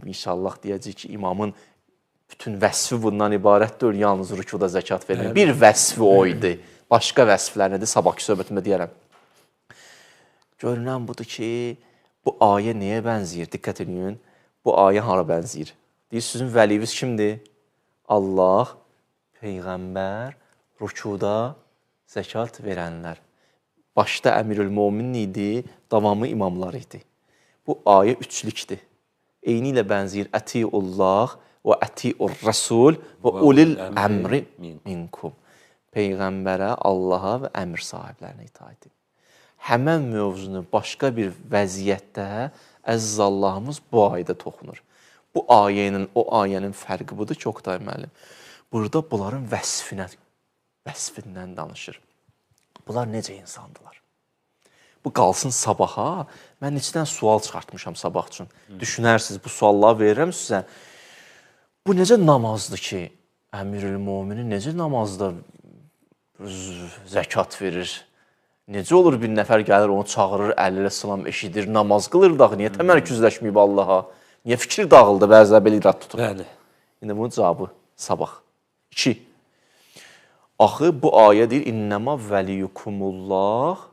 inşallah deyəcək ki, imamın bütün vəsfi bundan ibarət deyil, yalnız rükuda zəkat vermək. Bir vəsfi o idi. Başqa vəsflər nədir? Sabahki söhbətimdə deyərəm. Görünən budur ki, bu ayə nəyə bənzəyir? Diqqət edin. Bu ayə hara bənzəyir? Deyir, sizin vəliyiniz kimdir? Allah, Peyğəmbər, rükuda zəkat verənlər. Başda Əmirül-Mömin idi, davamı imamlar idi. Bu ayə üçlükdür. Eyni ilə bənzəyir Ətiullah və Ətiur-Rəsul və ulil əmri minkum. Peyğəmbərə, Allaha və əmr sahiblərinə itaat edin. Həmən mövzunu başqa bir vəziyyətdə əziz Allahımız bu ayədə toxunur. Bu ayənin fərqi budur ki, Oqtay müəllim. Burada bunların vəsfindən danışır. Bunlar necə insandılar? Bu qalsın sabaha. Mən neçədən sual çıxartmışam sabah üçün. Düşünərsiniz, bu sualları verirəm sizə. Bu necə namazdır ki, Əmirül-Möminin necə namazda zəkat verir? Necə olur bir nəfər gəlir, onu çağırır, Əli əleyhissalam eşidir, namaz qılır da, niyə təmərküzləşməyib Allaha? Niyə fikir dağıldı, bəzilər belə irad tutur? Bəli. İndi bunun cavabı sabah. 2. Axı bu ayə deyir, İnnəmə vəliyukumullah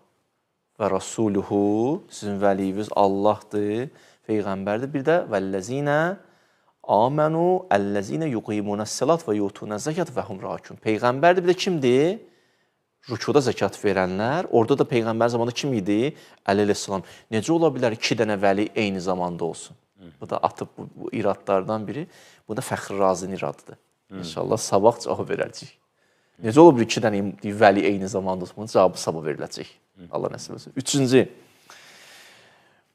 və rasuluhu, sizin vəliyiniz Allahdır, Peyğəmbərdir. Bir də vəlləzinə amenu əlləzinə yuqimunəs-salat və yutunəz-zəkat və hum rakun. Peyğəmbərdir, bir də kimdir? Rükuda zəkat verənlər. Orada da Peyğəmbər zamanında kim idi? Əli əleyhissalam. Necə ola bilər 2 dənə vəli eyni zamanda olsun? Bu da atıb bu iradlardan biri. Bu da Fəxri Razinin iradıdır. İnşallah sabah cavab verəcək. Necə olur 2 dənə vəli eyni zamanda olsun? Bunun cavabı sabah veriləcək. Allah nəsib etsin. 3-cü.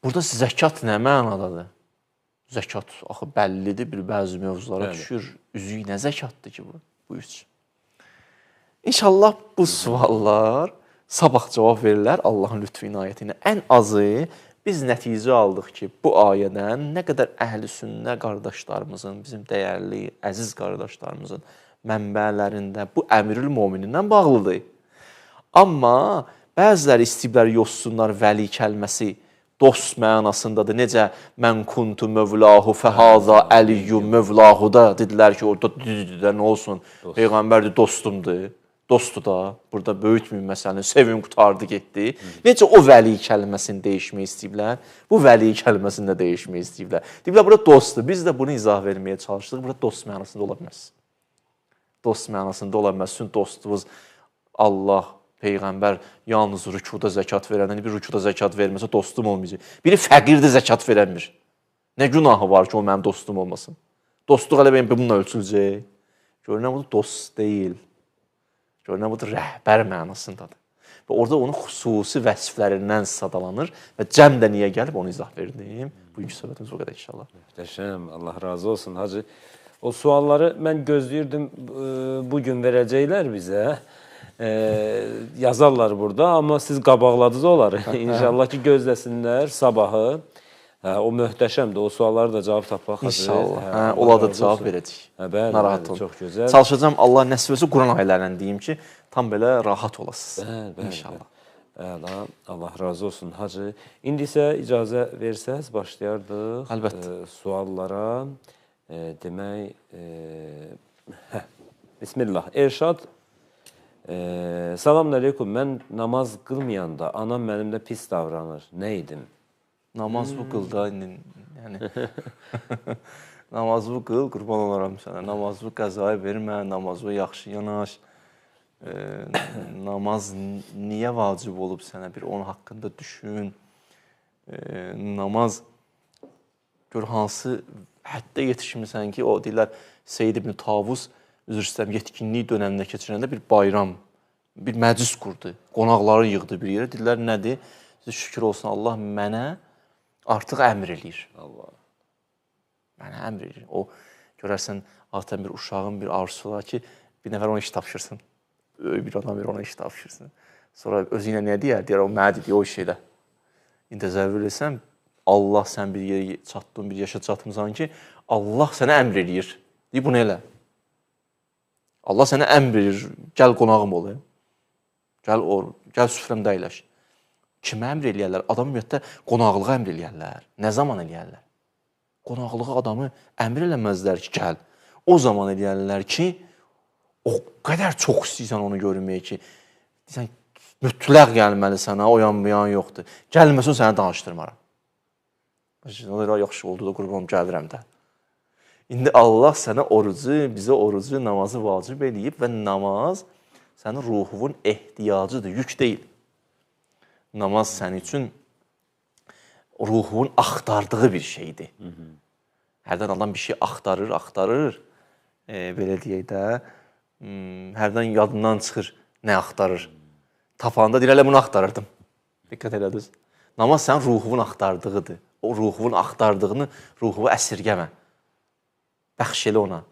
Burada zəkat nə mənadadır? Zəkat axı bəllidir, bir bəzi mövzulara düşür. Üzük nə zəkatdır ki bu? Bu 3. İnşallah bu suallar sabah cavab verirlər Allahın lütfü inayəti ilə. Ən azı biz nəticə aldıq ki, bu ayədən nə qədər əhl-i-sünnə qardaşlarımızın, bizim dəyərli, əziz qardaşlarımızın mənbələrində bu Əmirül-Möminindən bağlıdır. Amma bəziləri istəyiblər yoxsunlar vəli kəlməsi dost mənasındadır. Necə mən kuntu mövlahu fəhaza əliyyü mövlahu da dedilər ki, orada nə olsun? Peyğəmbər də dostumdur. Dostdur da, burada böyütməyin məsələni, sevim qutardı, getdi. Necə o vəli kəlməsini dəyişmək istəyiblər, bu vəli kəlməsini də dəyişmək istəyiblər. Deyiblər, burada dostdur. Biz də bunu izah verməyə çalışdıq. Burada dost mənasında ola bilməz. Dost mənasında ola bilməz. Sizin dostunuz Allah, Peyğəmbər yalnız rükuda zəkat verəndən, bir rükuda zəkat verməsə dostum olmayacaq. Biri fəqirdir, zəkat verəmir. Nə günahı var ki, o mənim dostum olmasın? Dostluq elə benim bununla ölçüləcək. Görünən bu dost deyil. Görünən bu rəhbər mənasındadır. Və orada onun xüsusi vəsiflərindən sadalanır və cəm də niyə gəlib onu izah verdim. Bugünkü söhbətimiz o qədər inşallah. Möhtəşəm, Allah razı olsun Hacı. O sualları mən gözləyirdim bugün verəcəklər bizə. Yazarlar burada, amma siz qabaqladınız onları. İnşallah ki gözləsinlər sabahı. O möhtəşəmdir. O sualları da cavab tapmaq. İnşallah. Ola da cavab verəcək. Narahat olun. Çox gözəl. Çalışacağam Allah nəsib etsə Quran ayələrindən deyim ki, tam belə rahat olasınız. İnşallah. Əla, Allah razı olsun Hacı. İndi isə icazə versəz başlayardıq. Əlbəttə. Suallara. Demək, Bismillah. Erşad, salamün aleyküm. Mən namaz qılmayanda anam mənimlə pis davranır. Nə edim? Namaz bu qıl da, yəni namaz bu qıl, qurban olaram sənə. Namaz bu qəzaya vermə, namaz bu yaxşı yanaş. Namaz niyə vacib olub sənə? Bir onun haqqında düşün. Namaz gör hansı həddə yetişmirsən ki, o deyirlər Seyyid ibn Tavus üzr istəyirəm, yetkinlik dönəmində keçirəndə bir bayram, bir məclis qurdu. Qonaqları yığdı bir yerə. Deyirlər nədir? Şükür olsun Allah mənə artıq əmr eləyir. Allah. Mənə əmr eləyir. O görərsən artıq bir uşağın bir arzusu var ki, bir nəfər ona iş tapşırsın. Böyük bir adam ona iş tapşırsın. Sonra özü ilə nə deyər? Deyər o mənə dedi o iş elə. İndi təsəvvür etsən Allah sən bir yerə çatdın, bir yaşa çatmısan ki, Allah sənə əmr eləyir. Deyir bunu elə. Allah sənə əmr eləyir. Gəl qonağım ol. Gəl süfrəmdə əyləş. Kimə əmr eləyərlər? Adam ümumiyyətlə qonaqlığa əmr eləyərlər. Nə zaman eləyərlər? Qonaqlığa adamı əmr eləməzlər ki, gəl. O zaman eləyərlər ki, o qədər çox istəyirsən onu görməyə ki, deyirsən, mütləq gəlməli sənə, oyan yoxdur. Gəlməsin sənə danışdırmaram. Yaxşı oldu da qurbanım, gəlirəm də. İndi Allah sənə orucu, bizə orucu, namazı vacib eləyib və namaz sənin ruhunun ehtiyacıdır, yük deyil. Namaz sənin üçün ruhunun axtardığı bir şeydir. Hərdən adam bir şey axtarır, belə deyək də, hərdən yadından çıxır, nə axtarır. Tapanda deyir, elə bunu axtarırdım. Diqqət elədiniz. Namaz sənin ruhunun axtardığıdır. O ruhunun axtardığını ruhunu əsirgəmə. Bəxş elə ona.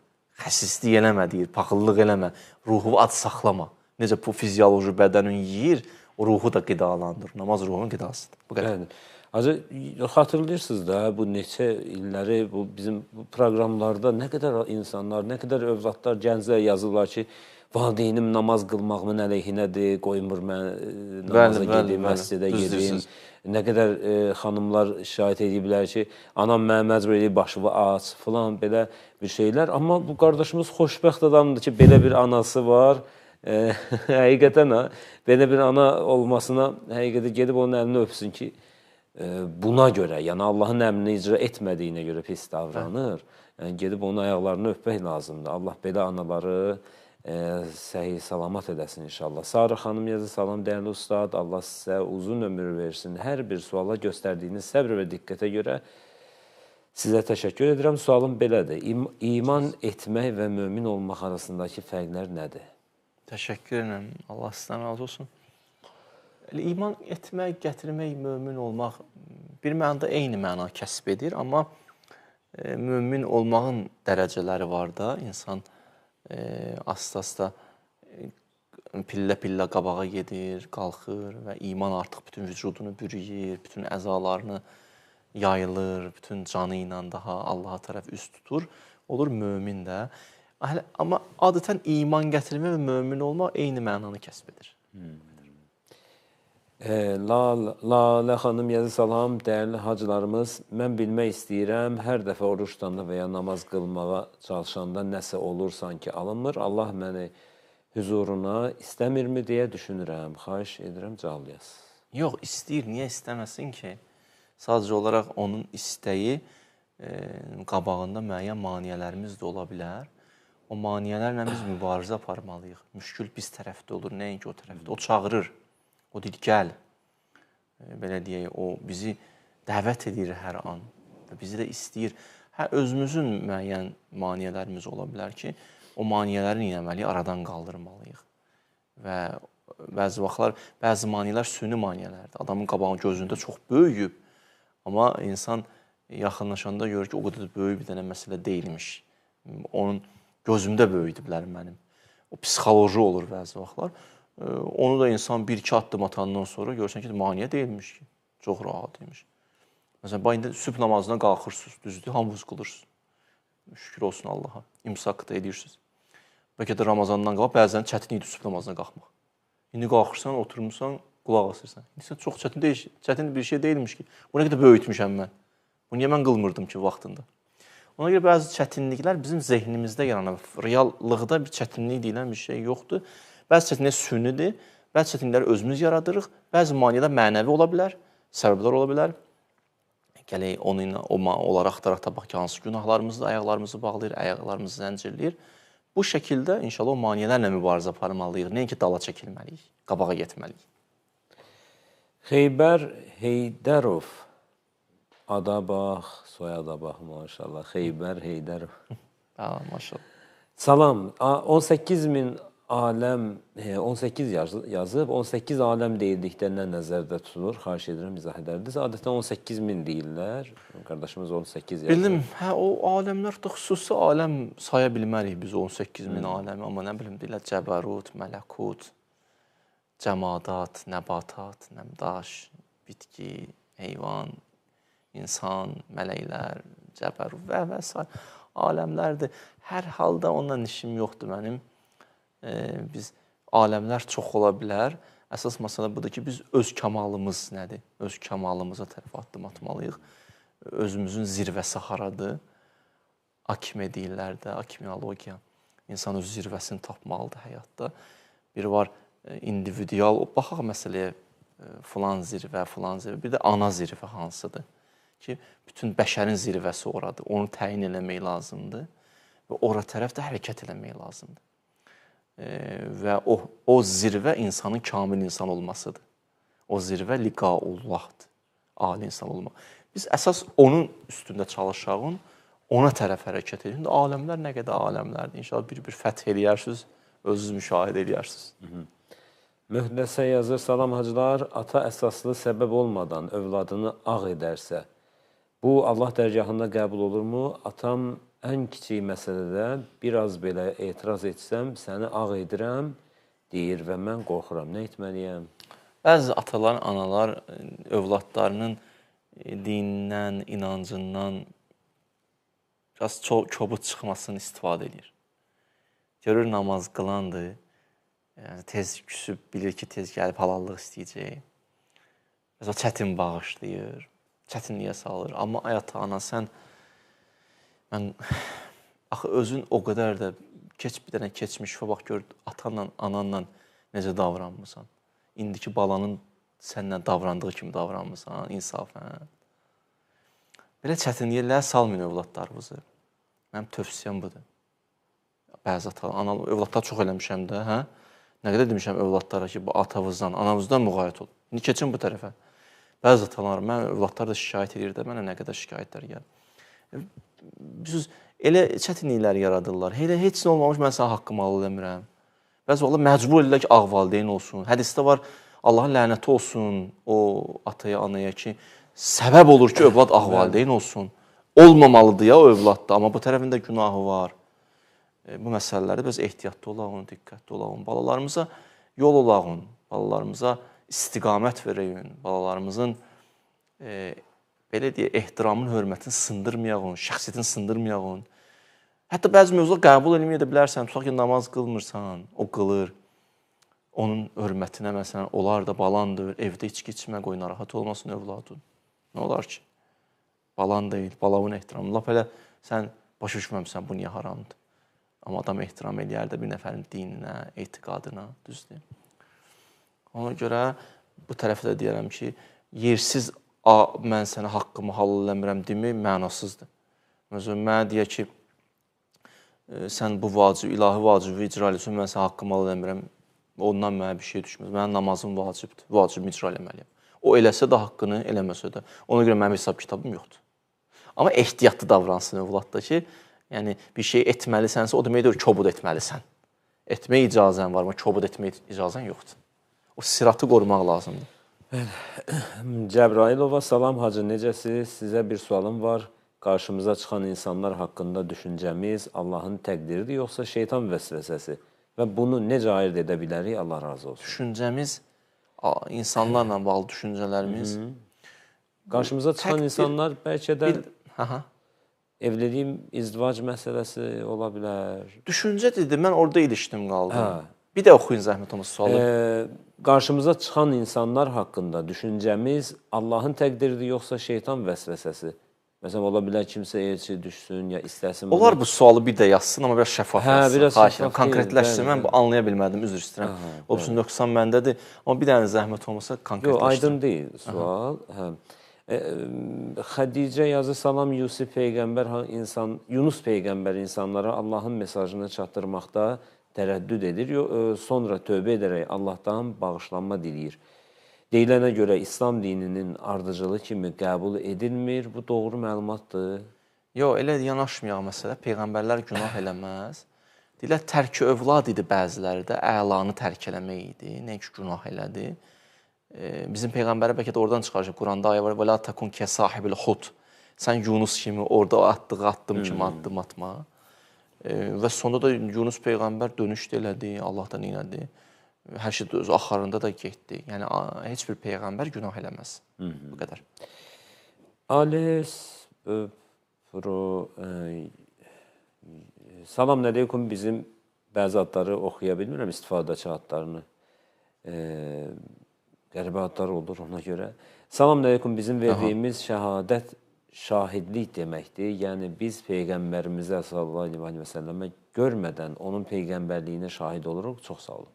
Xəsislik eləmə deyir, paxıllıq eləmə. Ruhunu ad saxlama. Necə bu fizioloji bədənin yeyir, o ruhu da qidalandır. Namaz ruhunun qidasıdır. Bu qədər. Hacı, xatırlayırsınız da bu neçə illəri bu bizim proqramlarda nə qədər insanlar, nə qədər övladlar, gənclər yazırlar ki, valideynim namaz qılmağımın əleyhinədir, qoymur mən namaza gedim, məscidə gedim. Nə qədər xanımlar şahid ediblər ki, anam mənə məcbur edib başımı aç, filan belə bir şeylər. Amma bu qardaşımız xoşbəxt adamdır ki, belə bir anası var. Həqiqətən belə bir ana olmasına həqiqətən gedib onun əlini öpsün ki, buna görə, yəni Allahın əmrini icra etmədiyinə görə pis davranır. Yəni gedib onun ayaqlarını öpmək lazımdır. Allah belə anaları səhi salamat edəsin inşallah. Sarı xanım yazı salam, dəyərli ustad. Allah sizə uzun ömür versin. Hər bir suala göstərdiyiniz səbr və diqqətə görə sizə təşəkkür edirəm. Sualım belədir. İman etmək və mömin olmaq arasındakı fərqlər nədir? Təşəkkür edirəm. Allah sizdən razı olsun. İman etmək, gətirmək, mömin olmaq bir mənada eyni məna kəsb edir, amma mömin olmağın dərəcələri var da, insan asta-asta pillə-pillə qabağa gedir, qalxır və iman artıq bütün vücudunu bürüyür, bütün əzalarını yayılır, bütün canı ilə daha Allaha tərəf üst tutur, olur mömin də. Amma adətən iman gətirmək və mömin olmaq eyni mənanı kəsb edir. Lalə xanım yazı salam, dəyərli hacılarımız, mən bilmək istəyirəm, hər dəfə oruç tutanda və ya namaz qılmağa çalışanda nəsə olur sanki alınmır, Allah məni hüzuruna istəmirmi deyə düşünürəm, xahiş edirəm cavablayasınız. Yox, istəyir, niyə istəməsin ki? Sadəcə olaraq onun istəyi qabağında müəyyən maniyələrimiz də ola bilər. o maneələrlə biz mübarizə aparmalıyıq. Müşkül biz tərəfdə olur, nəinki o tərəfdə. O çağırır, o deyir, gəl. Belə deyək, o bizi dəvət edir hər an və bizi də istəyir. Özümüzün müəyyən maneələrimiz ola bilər ki, o maneələri eləməliyik, aradan qaldırmalıyıq. Və bəzi vaxtlar, bəzi maneələr süni maneələrdir. Adamın qabağının gözündə çox böyüyüb, amma insan yaxınlaşanda görür ki, o qədər böyük bir dənə məsələ deyilmiş. Onun gözümdə böyüdüblər mənim. O psixoloji olur bəzi vaxtlar. Onu da insan bir-iki addım atandan sonra görürsən ki, maneə deyilmiş ki, çox rahat imiş. Məsələn, indi sübh namazına qalxırsınız, düzdür, hamınız qılırsınız. Şükür olsun Allaha, imsak da edirsiniz. Bəlkə də Ramazandan qabaq bəzən çətin idi sübh namazına qalxmaq. İndi qalxırsan, oturmuşsan, qulaq asırsan. İndi çox çətin bir şey deyilmiş ki, bu nə qədər böyütmüşəm mən. Bunu niyə mən qılmırdım ki, vaxtında? Ona görə bəzi çətinliklər bizim zehnimizdə yaranır. Reallıqda bir çətinlik deyilən bir şey yoxdur. Bəzi çətinliklər sünidir, bəzi çətinlikləri özümüz yaradırıq, bəzi maneələr mənəvi ola bilər, səbəblər ola bilər. Gələk onları axtaraq tapaq ki, hansı günahlarımızı, ayaqlarımızı bağlayır, ayaqlarımızı zəncirləyir. Bu şəkildə inşallah o maneələrlə mübarizə aparmalıyıq. Nəinki dala çəkilməliyik, qabağa getməliyik. Xeybər Heydərov. Ada bax, soyada bax, maşallah. Xeybər Heydərov. Maşallah. Salam. 18.000 aləm, 18 yazıb, 18 aləm deyildikdə nə nəzərdə tutulur? Xahiş edirəm, izah edərdiniz. Adətən 18.000 deyirlər. Qardaşımız 18 yazıb. Bildim, o aləmlər də xüsusi aləm saya bilmərik biz 18.000 aləmi. Amma nə bilim, deyirlər cəbərut, mələkut, cəmadat, nəbatat, daş, bitki, heyvan, insan, mələklər, cəbərut və s. aləmlərdir. Hər halda ondan işim yoxdur mənim. Biz aləmlər çox ola bilər. Əsas məsələ budur ki, biz öz kamalımız nədir? Öz kamalımıza tərəf addım atmalıyıq. Özümüzün zirvəsi haradır? Akme deyirlər də, akmeologiya. İnsan öz zirvəsini tapmalıdır həyatda. Biri var individual, baxaq məsələyə filan zirvə. Bir də ana zirvə hansıdır? Ki, bütün bəşərin zirvəsi oradır. Onu təyin eləmək lazımdır və ora tərəf də hərəkət eləmək lazımdır. Və o zirvə insanın kamil insan olmasıdır. O zirvə liqaullahdır, ali insan olmaq. Biz əsas onun üstündə çalışağın, ona tərəf hərəkət edin. Aləmlər nə qədər aləmlərdir. İnşallah bir-bir fəth eləyərsiniz, özünüz müşahidə eləyərsiniz. Mühdəsə yazır, salam hacılar, ata əsaslı səbəb olmadan övladını ağ edərsə, bu Allah dərgahında qəbul olurmu? Atam ən kiçik məsələdə biraz belə etiraz etsəm, səni ağ edirəm, deyir və mən qorxuram. Nə etməliyəm? Bəzi atalar, analar övladlarının dinindən, inancından biraz kobud çıxmasını istifadə edir. Görür, namaz qılandır, tez küsüb, bilir ki, tez gəlib halallıq istəyəcək. Mesela çətin bağışlayır, çətinliyə salır. Amma ay ata, ana, sən axı özün o qədər də bir dənə keçmişə bax, gör, atanla, ananla necə davranmısan. İndiki balanın səndən davrandığı kimi davranmısan, insafən. Belə çətinliklə salmayın övladlarınızı. Mənim tövsiyəm budur. Bəzi atalar, övladlar çox eləmişəm də, hə? Nə qədər demişəm övladlara ki, atavızdan, anavızdan müğayət ol. İndi keçin bu tərəfə. Bəzi atalar, mən övladlar da şikayət edir də, mənə nə qədər şikayətlər gəlir. Biz elə çətinliklər yaradırlar. Heç nə olmamış, mən sənə haqqımı eləmirəm. Bəzi vaxtlar məcbur edirlər ki, ağ valideyn olsun. Hədisdə var, Allahın lənəti olsun o ataya, anaya ki, səbəb olur ki, övlad ağ valideyn olsun. Olmamalıdır ya o övladda, amma bu tərəfində günahı var. Bu məsələlərdə biraz ehtiyatlı olağın, diqqətli olağın. Balalarımıza yol olağın, balalarımıza istiqamət verəyin, balalarımızın belə deyək, ehtiramın, hörmətini sındırmayağın, şəxsiyyətini sındırmayağın. Hətta bəzi mövzular qəbul eləməyə bilərsən, tutaq ki, namaz qılmırsan, o qılır. Onun hörmətinə, məsələn, olar da balandır, evdə içki içmə, qoy narahat olmasın övladın. Nə olar ki? Balan deyil, balavın ehtiramı. Lap elə sən başa düşməmsən, bu niyə haramdır? Amma adam ehtiram eləyər də bir nəfərin dininə, etiqadına, düzdür. Ona görə bu tərəfə də deyərəm ki, yersiz mən sənə haqqımı halal eləmirəm demək mənasızdır. Məsələn, mənə deyək ki, sən bu vacib, ilahi vacibi icra edirsən, mən sən haqqımı eləmirəm, ondan mənə bir şey düşməz. Mənim namazım vacibdir, vacibimi icra eləməliyəm. O eləsə də haqqını, eləməsə də. Ona görə mənim hesab kitabım yoxdur. Amma ehtiyatlı davransın övladda ki, yəni bir şey etməlisənsə, o demək deyil, kobud etməlisən. Etmək icazən var, amma kobud etmək icazən yoxdur. O siratı qorumaq lazımdır. Cəbrailova, salam hacı, necəsiz? Sizə bir sualım var. Qarşımıza çıxan insanlar haqqında düşüncəmiz Allahın təqdiridir, yoxsa şeytan vəsvəsəsi? Və bunu necə ayırd edə bilərik? Allah razı olsun. Düşüncəmiz, insanlarla bağlı düşüncələrimiz. Qarşımıza çıxan insanlar bəlkə də evliliyin izdivac məsələsi ola bilər. Düşüncə dedi, mən orada ilişdim qaldım. Bir də oxuyun zəhmət olmasa sualı. Qarşımıza çıxan insanlar haqqında düşüncəmiz Allahın təqdiridir, yoxsa şeytan vəsvəsəsi? Məsələn, ola bilər kimsə elçi düşsün, ya istəsin. Onlar bu sualı bir də yazsın, amma biraz şəffaf yazsın. Biraz şəffaf. Konkretləşsin, mən anlaya bilmədim, üzr istəyirəm. Olsun, nöqsan məndədir. Amma bir dənə zəhmət olmasa konkretləşsin. Yox, aydın deyil sual. Xədicə yazı, salam Yusuf Peyğəmbər, Yunus Peyğəmbər insanlara Allahın mesajını çatdırmaqda tərəddüd edir, sonra tövbə edərək Allahdan bağışlanma diləyir. Deyilənə görə İslam dininin ardıcılı kimi qəbul edilmir. Bu doğru məlumatdır. Yox, elə yanaşmayaq məsələ. Peyğəmbərlər günah eləməz. Deyirlər, tərk-i övlad idi bəziləri də, əlanı tərk eləmək idi. Nə ki, günah elədi. Bizim Peyğəmbərə bəlkə də oradan çıxaracaq. Quranda ayə var, وَلَا تَكُنْ كَسَاحِبِ الْخُدْ. Sən Yunus kimi orada atdığı addım kimi addım atma. Və sonda da Yunus Peyğəmbər dönüşdə elədi, Allahdan elədi. Hər şey öz axarında da getdi. Yəni, heç bir Peyğəmbər günah eləməz. Bu qədər. Ales, salam əleykum, bizim bəzi adları oxuya bilmirəm, istifadəçi adlarını. Qəribə adlar olur ona görə. Salam əleykum, bizim verdiyimiz şəhadət şahidlik deməkdir. Yəni, biz Peyğəmbərimizə sallallahu aleyhi və səlləmə görmədən onun Peyğəmbərliyinə şahid oluruq. Çox sağ olun.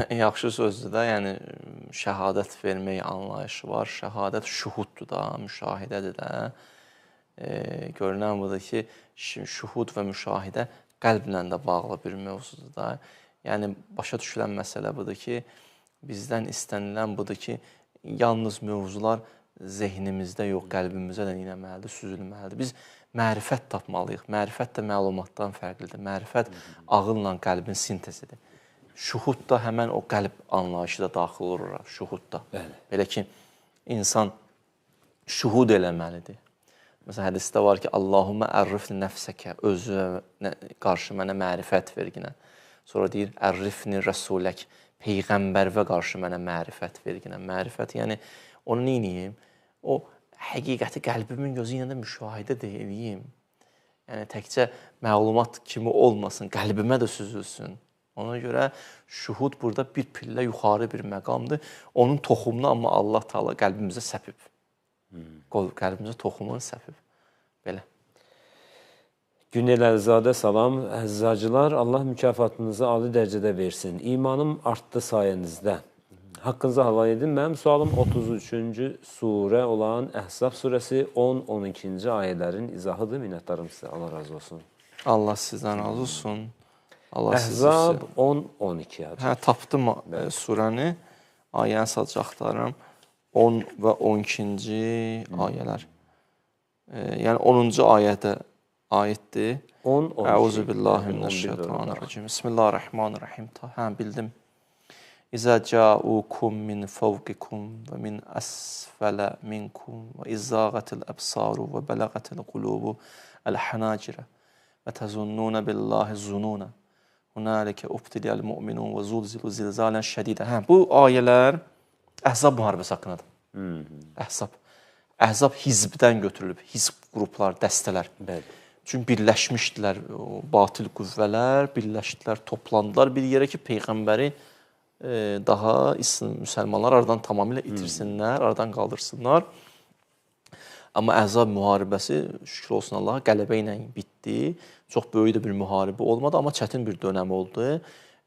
Yaxşı sözdür da, yəni şəhadət vermək anlayışı var. Şəhadət şuhuddur da, müşahidədir də. Görünən budur ki, şuhud və müşahidə qəlblə də bağlı bir mövzudur da. Yəni, başa düşülən məsələ budur ki, bizdən istənilən budur ki, yalnız mövzular zehnimizdə yox, qəlbimizə də inəməlidir, süzülməlidir. Biz mərifət tapmalıyıq. Mərifət də məlumatdan fərqlidir. Mərifət ağılla qəlbin sintezidir. Şuhud da həmən o qəlb anlayışı da daxil olur, şuhud da. Belə ki, insan şuhud eləməlidir. Məsələn, hədisdə var ki, Allahumma ərrifni nəfsəkə, özü qarşı mənə mərifət verginə. Sonra deyir, ərrifni rəsulək, Peyğəmbərvə qarşı mənə mərifət verginə. Mərifət, yəni, onu neyiniyim? O həqiqəti qəlbimin gözü ilə də müşahidə edeyim. Yəni, təkcə məlumat kimi olmasın, qəlbimə də süzülsün. Ona görə şuhud burada bir pillə yuxarı bir məqamdır. Onun toxumunu amma Allah Taala qəlbimizə səpib. Qəlbimizə toxumunu səpib. Belə. Günel Əlizadə, salam. Əzzacılar, Allah mükafatınızı ali dərəcədə versin. İmanım artdı sayənizdə. Haqqınızı halal edin. Mənim sualım 33-cü surə olan Əhzab surəsi 10-12-ci ayələrin izahıdır. Minnətdarım sizə. Allah razı olsun. Allah sizdən razı olsun. Əhzab 10-12. Hə, tapdım surəni. Ayəni sadacaqlarım 10 və 12-ci ayələr. Yəni 10-cu ayədə aiddir. 10-12. Əuzubillahimineşşeytanirracim. Bismillahirrahmanirrahim. Hə, bildim. İzə cəukum min fəvqikum və min əsfələ minkum və izzağətil əbsaru və bələğətil qulubu əl-hənacirə və təzunnunə billahi zununə. Hunalike ubtiliyal mu'minun və zulzilu zilzalən şədidə. Hə, bu ayələr Əhzab müharibəsi haqqındadır. Əhzab. Əhzab hizbdən götürülüb. Hizb qruplar, dəstələr. Çünki birləşmişdilər batil qüvvələr, birləşdilər, toplandılar bir yerə ki, Peyğəmbəri daha müsəlmanlar aradan tamamilə itirsinlər, aradan qaldırsınlar. Amma Əhzab müharibəsi, şükür olsun Allaha, qələbə ilə bitdi. Çox böyük də bir müharibə olmadı, amma çətin bir dönəm oldu.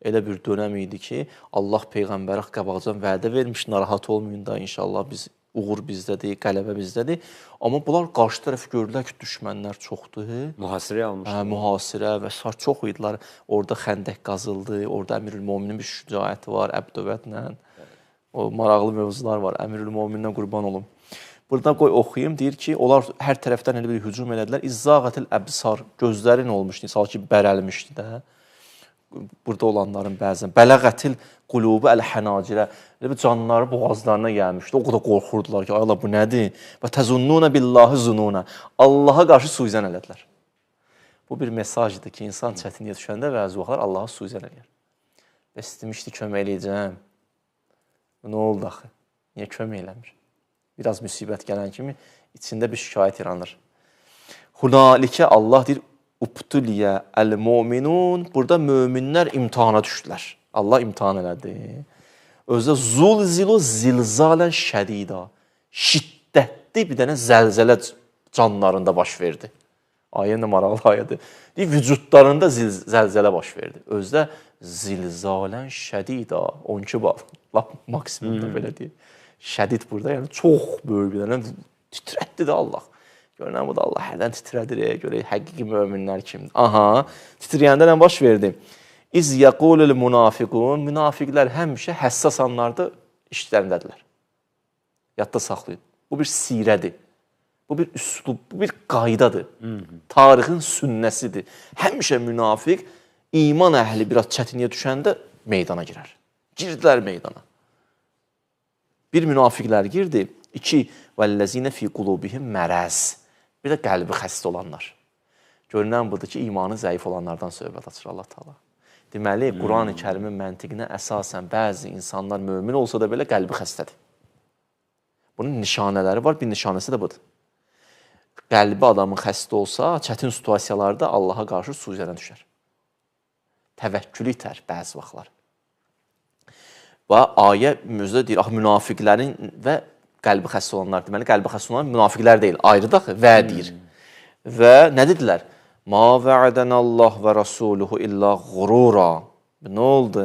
Elə bir dönəm idi ki, Allah Peyğəmbərə qabaqcadan vədə vermiş, narahat olmayın da, inşallah biz uğur bizdədir, qələbə bizdədir. Amma bunlar qarşı tərəf gördülər ki, düşmənlər çoxdur. Mühasirəyə almışlar. Mühasirə və sair çox idilər. Orada xəndək qazıldı, orada Əmirülmöminin bir şücaəti var, Əbdövətlə. O maraqlı mövzular var. Əmirülmömindən qurban olum. Burada qoy oxuyum, deyir ki, onlar hər tərəfdən elə bir hücum elədilər. İzzağatil əbsar, gözlərin olmuşdu, misal ki, bərəlmişdi də. Burada olanların bəzən bələğətil qulubu əl-hənacirə, elə bir canları boğazlarına gəlmişdi. O qədər qorxurdular ki, ay Allah bu nədir? Və təzunnuna billahi zununa. Allaha qarşı suizən elədilər. Bu bir mesajdır ki, insan çətinliyə düşəndə bəzi vaxtlar Allaha suizən eləyər. Bəs istemişdi kömək eləyəcəm. Nə oldu axı? Niyə kömək eləmir? Biraz müsibət gələn kimi içində bir şikayət yaranır. Hunalikə Allah deyir, Ubtuliyə əl-mu'minun. Burada möminlər imtihana düşdülər. Allah imtihan elədi. Özdə zulzilu zilzalən şədida. Şiddətli bir dənə zəlzələ canlarında baş verdi. Ayə nə maraqlı ayədir. Deyir, vücudlarında zəlzələ baş verdi. Özdə zilzalən şədida. 12 bal. Lap maksimumda belə deyir. Şədid burada, yəni çox böyük bir dənə titrətdi də Allah. Görünən bu da Allah hərdən titrədir, görək həqiqi möminlər kimdir. Aha, titrəyəndə nə baş verdi? İz yəqulul munafiqun, münafiqlər həmişə həssas anlarda işlərindədirlər. Yadda saxlayın. Bu bir sirədir. Bu bir üslub, bu bir qaydadır. Tarixin sünnəsidir. Həmişə münafiq iman əhli biraz çətinliyə düşəndə meydana girər. Girdilər meydana. Bir münafiqlər girdi. 2. Vəllezine fi qulubihim mərəz. Bir də qəlbi xəstə olanlar. Görünən budur ki, imanı zəif olanlardan söhbət açır Allah Taala. Deməli, Quran-ı Kərimin məntiqinə əsasən bəzi insanlar mömin olsa da belə qəlbi xəstədir. Bunun nişanələri var, bir nişanəsi də budur. Qəlbi adamın xəstə olsa, çətin situasiyalarda Allaha qarşı suizənə düşər. Təvəkkül itər bəzi vaxtlar. Və ayə mövzuda deyir, münafiqlərin və qəlbi xəstə olanlar, deməli, qəlbi xəstə olanlar münafiqlər deyil, ayrıdaq və deyir. Və nə dedilər? Ma vəədənəllah və rasuluhu illa qurura. Nə oldu?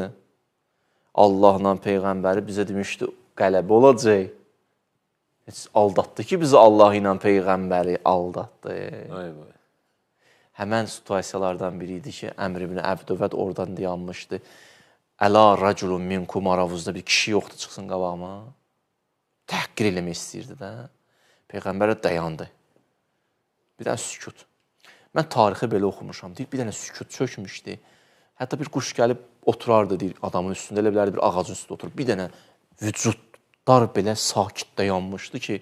Allahla Peyğəmbəri bizə demişdi, qələbə olacaq. Heç aldatdı ki, bizi Allah ilə Peyğəmbəri aldatdı. Həmən situasiyalardan biri idi ki, Əmr ibn Əbdövət oradan dayanmışdı. Əla raculun minkum aravuzda bir kişi yoxdur, çıxsın qabağıma. Təhqir eləmək istəyirdi də. Peyğəmbər dayandı. Bir dənə sükut. Mən tarixi belə oxumuşam. Deyir, bir dənə sükut çökmüşdü. Hətta bir quş gəlib oturardı, deyir, adamın üstündə, elə bilərdi bir ağacın üstündə oturub. Bir dənə vücudlar belə sakit dayanmışdı ki,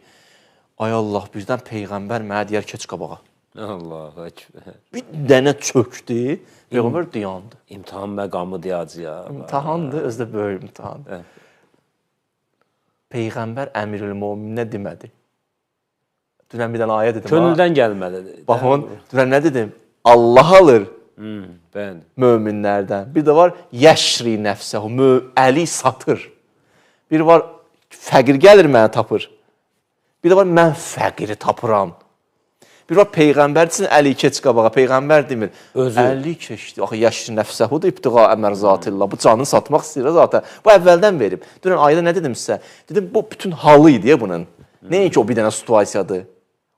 ay Allah, birdən Peyğəmbər mənə deyər, keç qabağa. Allahu Ekber. Bir dənə çökdü, Peyğəmbər dayandı. İmtahan məqamı deyəcək ya. İmtahandır, özü də böyük imtahandır. Peyğəmbər Əmirül-Mömininə demədi. Dünən bir dənə ayə dedim. Könüldən gəlməlidir. Baxın, dünən nə dedim? Allah alır möminlərdən. Bir də var, yəşri nəfsəhu, əli satır. Bir var, fəqir gəlir mənə tapır. Bir də var, mən fəqiri tapıram. Bir var, Peyğəmbər üçün əli keç qabağa. Peyğəmbər demir, əli keçdi. Axı, yəşri nəfsəhudur, ibtiqa əmərzatillah. Bu canını satmaq istəyir zaten. Bu əvvəldən verib. Dünən ayda nə dedim sizə? Dedim, bu bütün halı idi bunun. Nəyə ki, o bir dənə situasiyadır.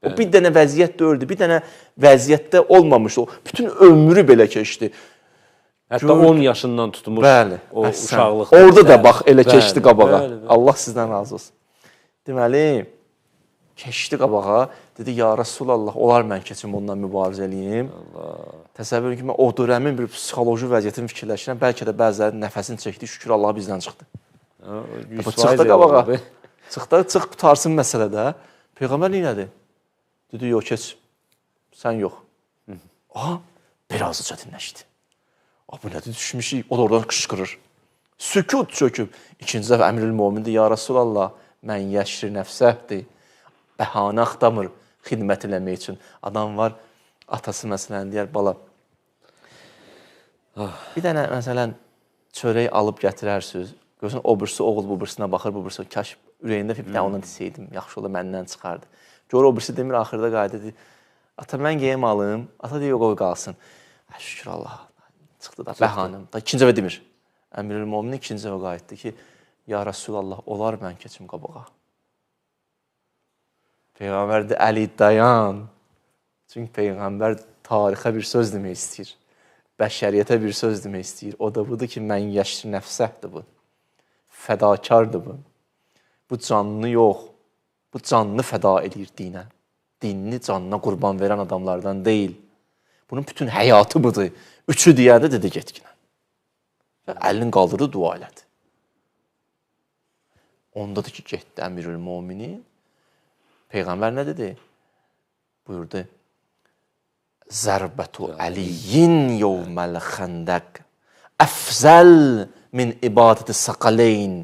O bir dənə vəziyyət dördü, bir dənə vəziyyətdə olmamışdı. O bütün ömrü belə keçdi. Hətta 10 yaşından tutmuş o uşaqlıqda. Orada da bax, elə keçdi qabağa. Allah sizdən razı olsun. Deməli, keçdi qabağa. Dedi, ya Rasulallah, olar mən keçim, ondan mübarizə eləyim. Təsəvvür ki, mən o dönəmin bir psixoloji vəziyyətini fikirləşirəm. Bəlkə də bəziləri nəfəsini çəkdi, şükür Allah bizdən çıxdı. Çıxdı qabağa. Çıxdı, çıx qutarsın məsələdə. Peyğəmbər neynədir? Dedi, yox, keç. Sən yox. Aha, biraz da çətinləşdi. Bu nədir, düşmüşük. O da oradan qışqırır. Sükut çöküb. İkinci dəfə Əmirül-Mömindir, ya Rasulallah, mən yəşri nəfsəhdir. Bəhanə axtamır xidmət eləmək üçün. Adam var, atası məsələn deyər, bala, bir dənə məsələn çörək alıb gətirərsiniz. Görürsən, o birisi oğul bu birisine baxır, bu birisi kaş ürəyində bir dənə ondan desəydim, yaxşı ola məndən çıxardı. Gör o birisi demir, axırda qayıdı deyir, ata mən geyim alım, ata deyir, o qalsın. Şükür Allah, çıxdı da bəhanəm. İkinci dəfə demir. Əmirül-Möminin ikinci dəfə qayıtdı ki, ya Rasulallah, olar mən keçim qabağa. Peyğəmbər də Əli dayan. Çünki Peyğəmbər tarixə bir söz demək istəyir. Bəşəriyyətə bir söz demək istəyir. O da budur ki, mən yəşri nəfsəhdir bu. Fədakardır bu. Bu canını yox, bu canını fəda edir dinə. Dinini canına qurban verən adamlardan deyil. Bunun bütün həyatı budur. Üçü deyədə dedi getkinə. Və əlini qaldırdı, dua elədi. Ondadır ki, getdi Əmirül Möminin. Peyğəmbər nə dedi? Buyurdu. Zərbətu Əliyin yevməl xəndəq əfzəl min ibadəti saqaleyn.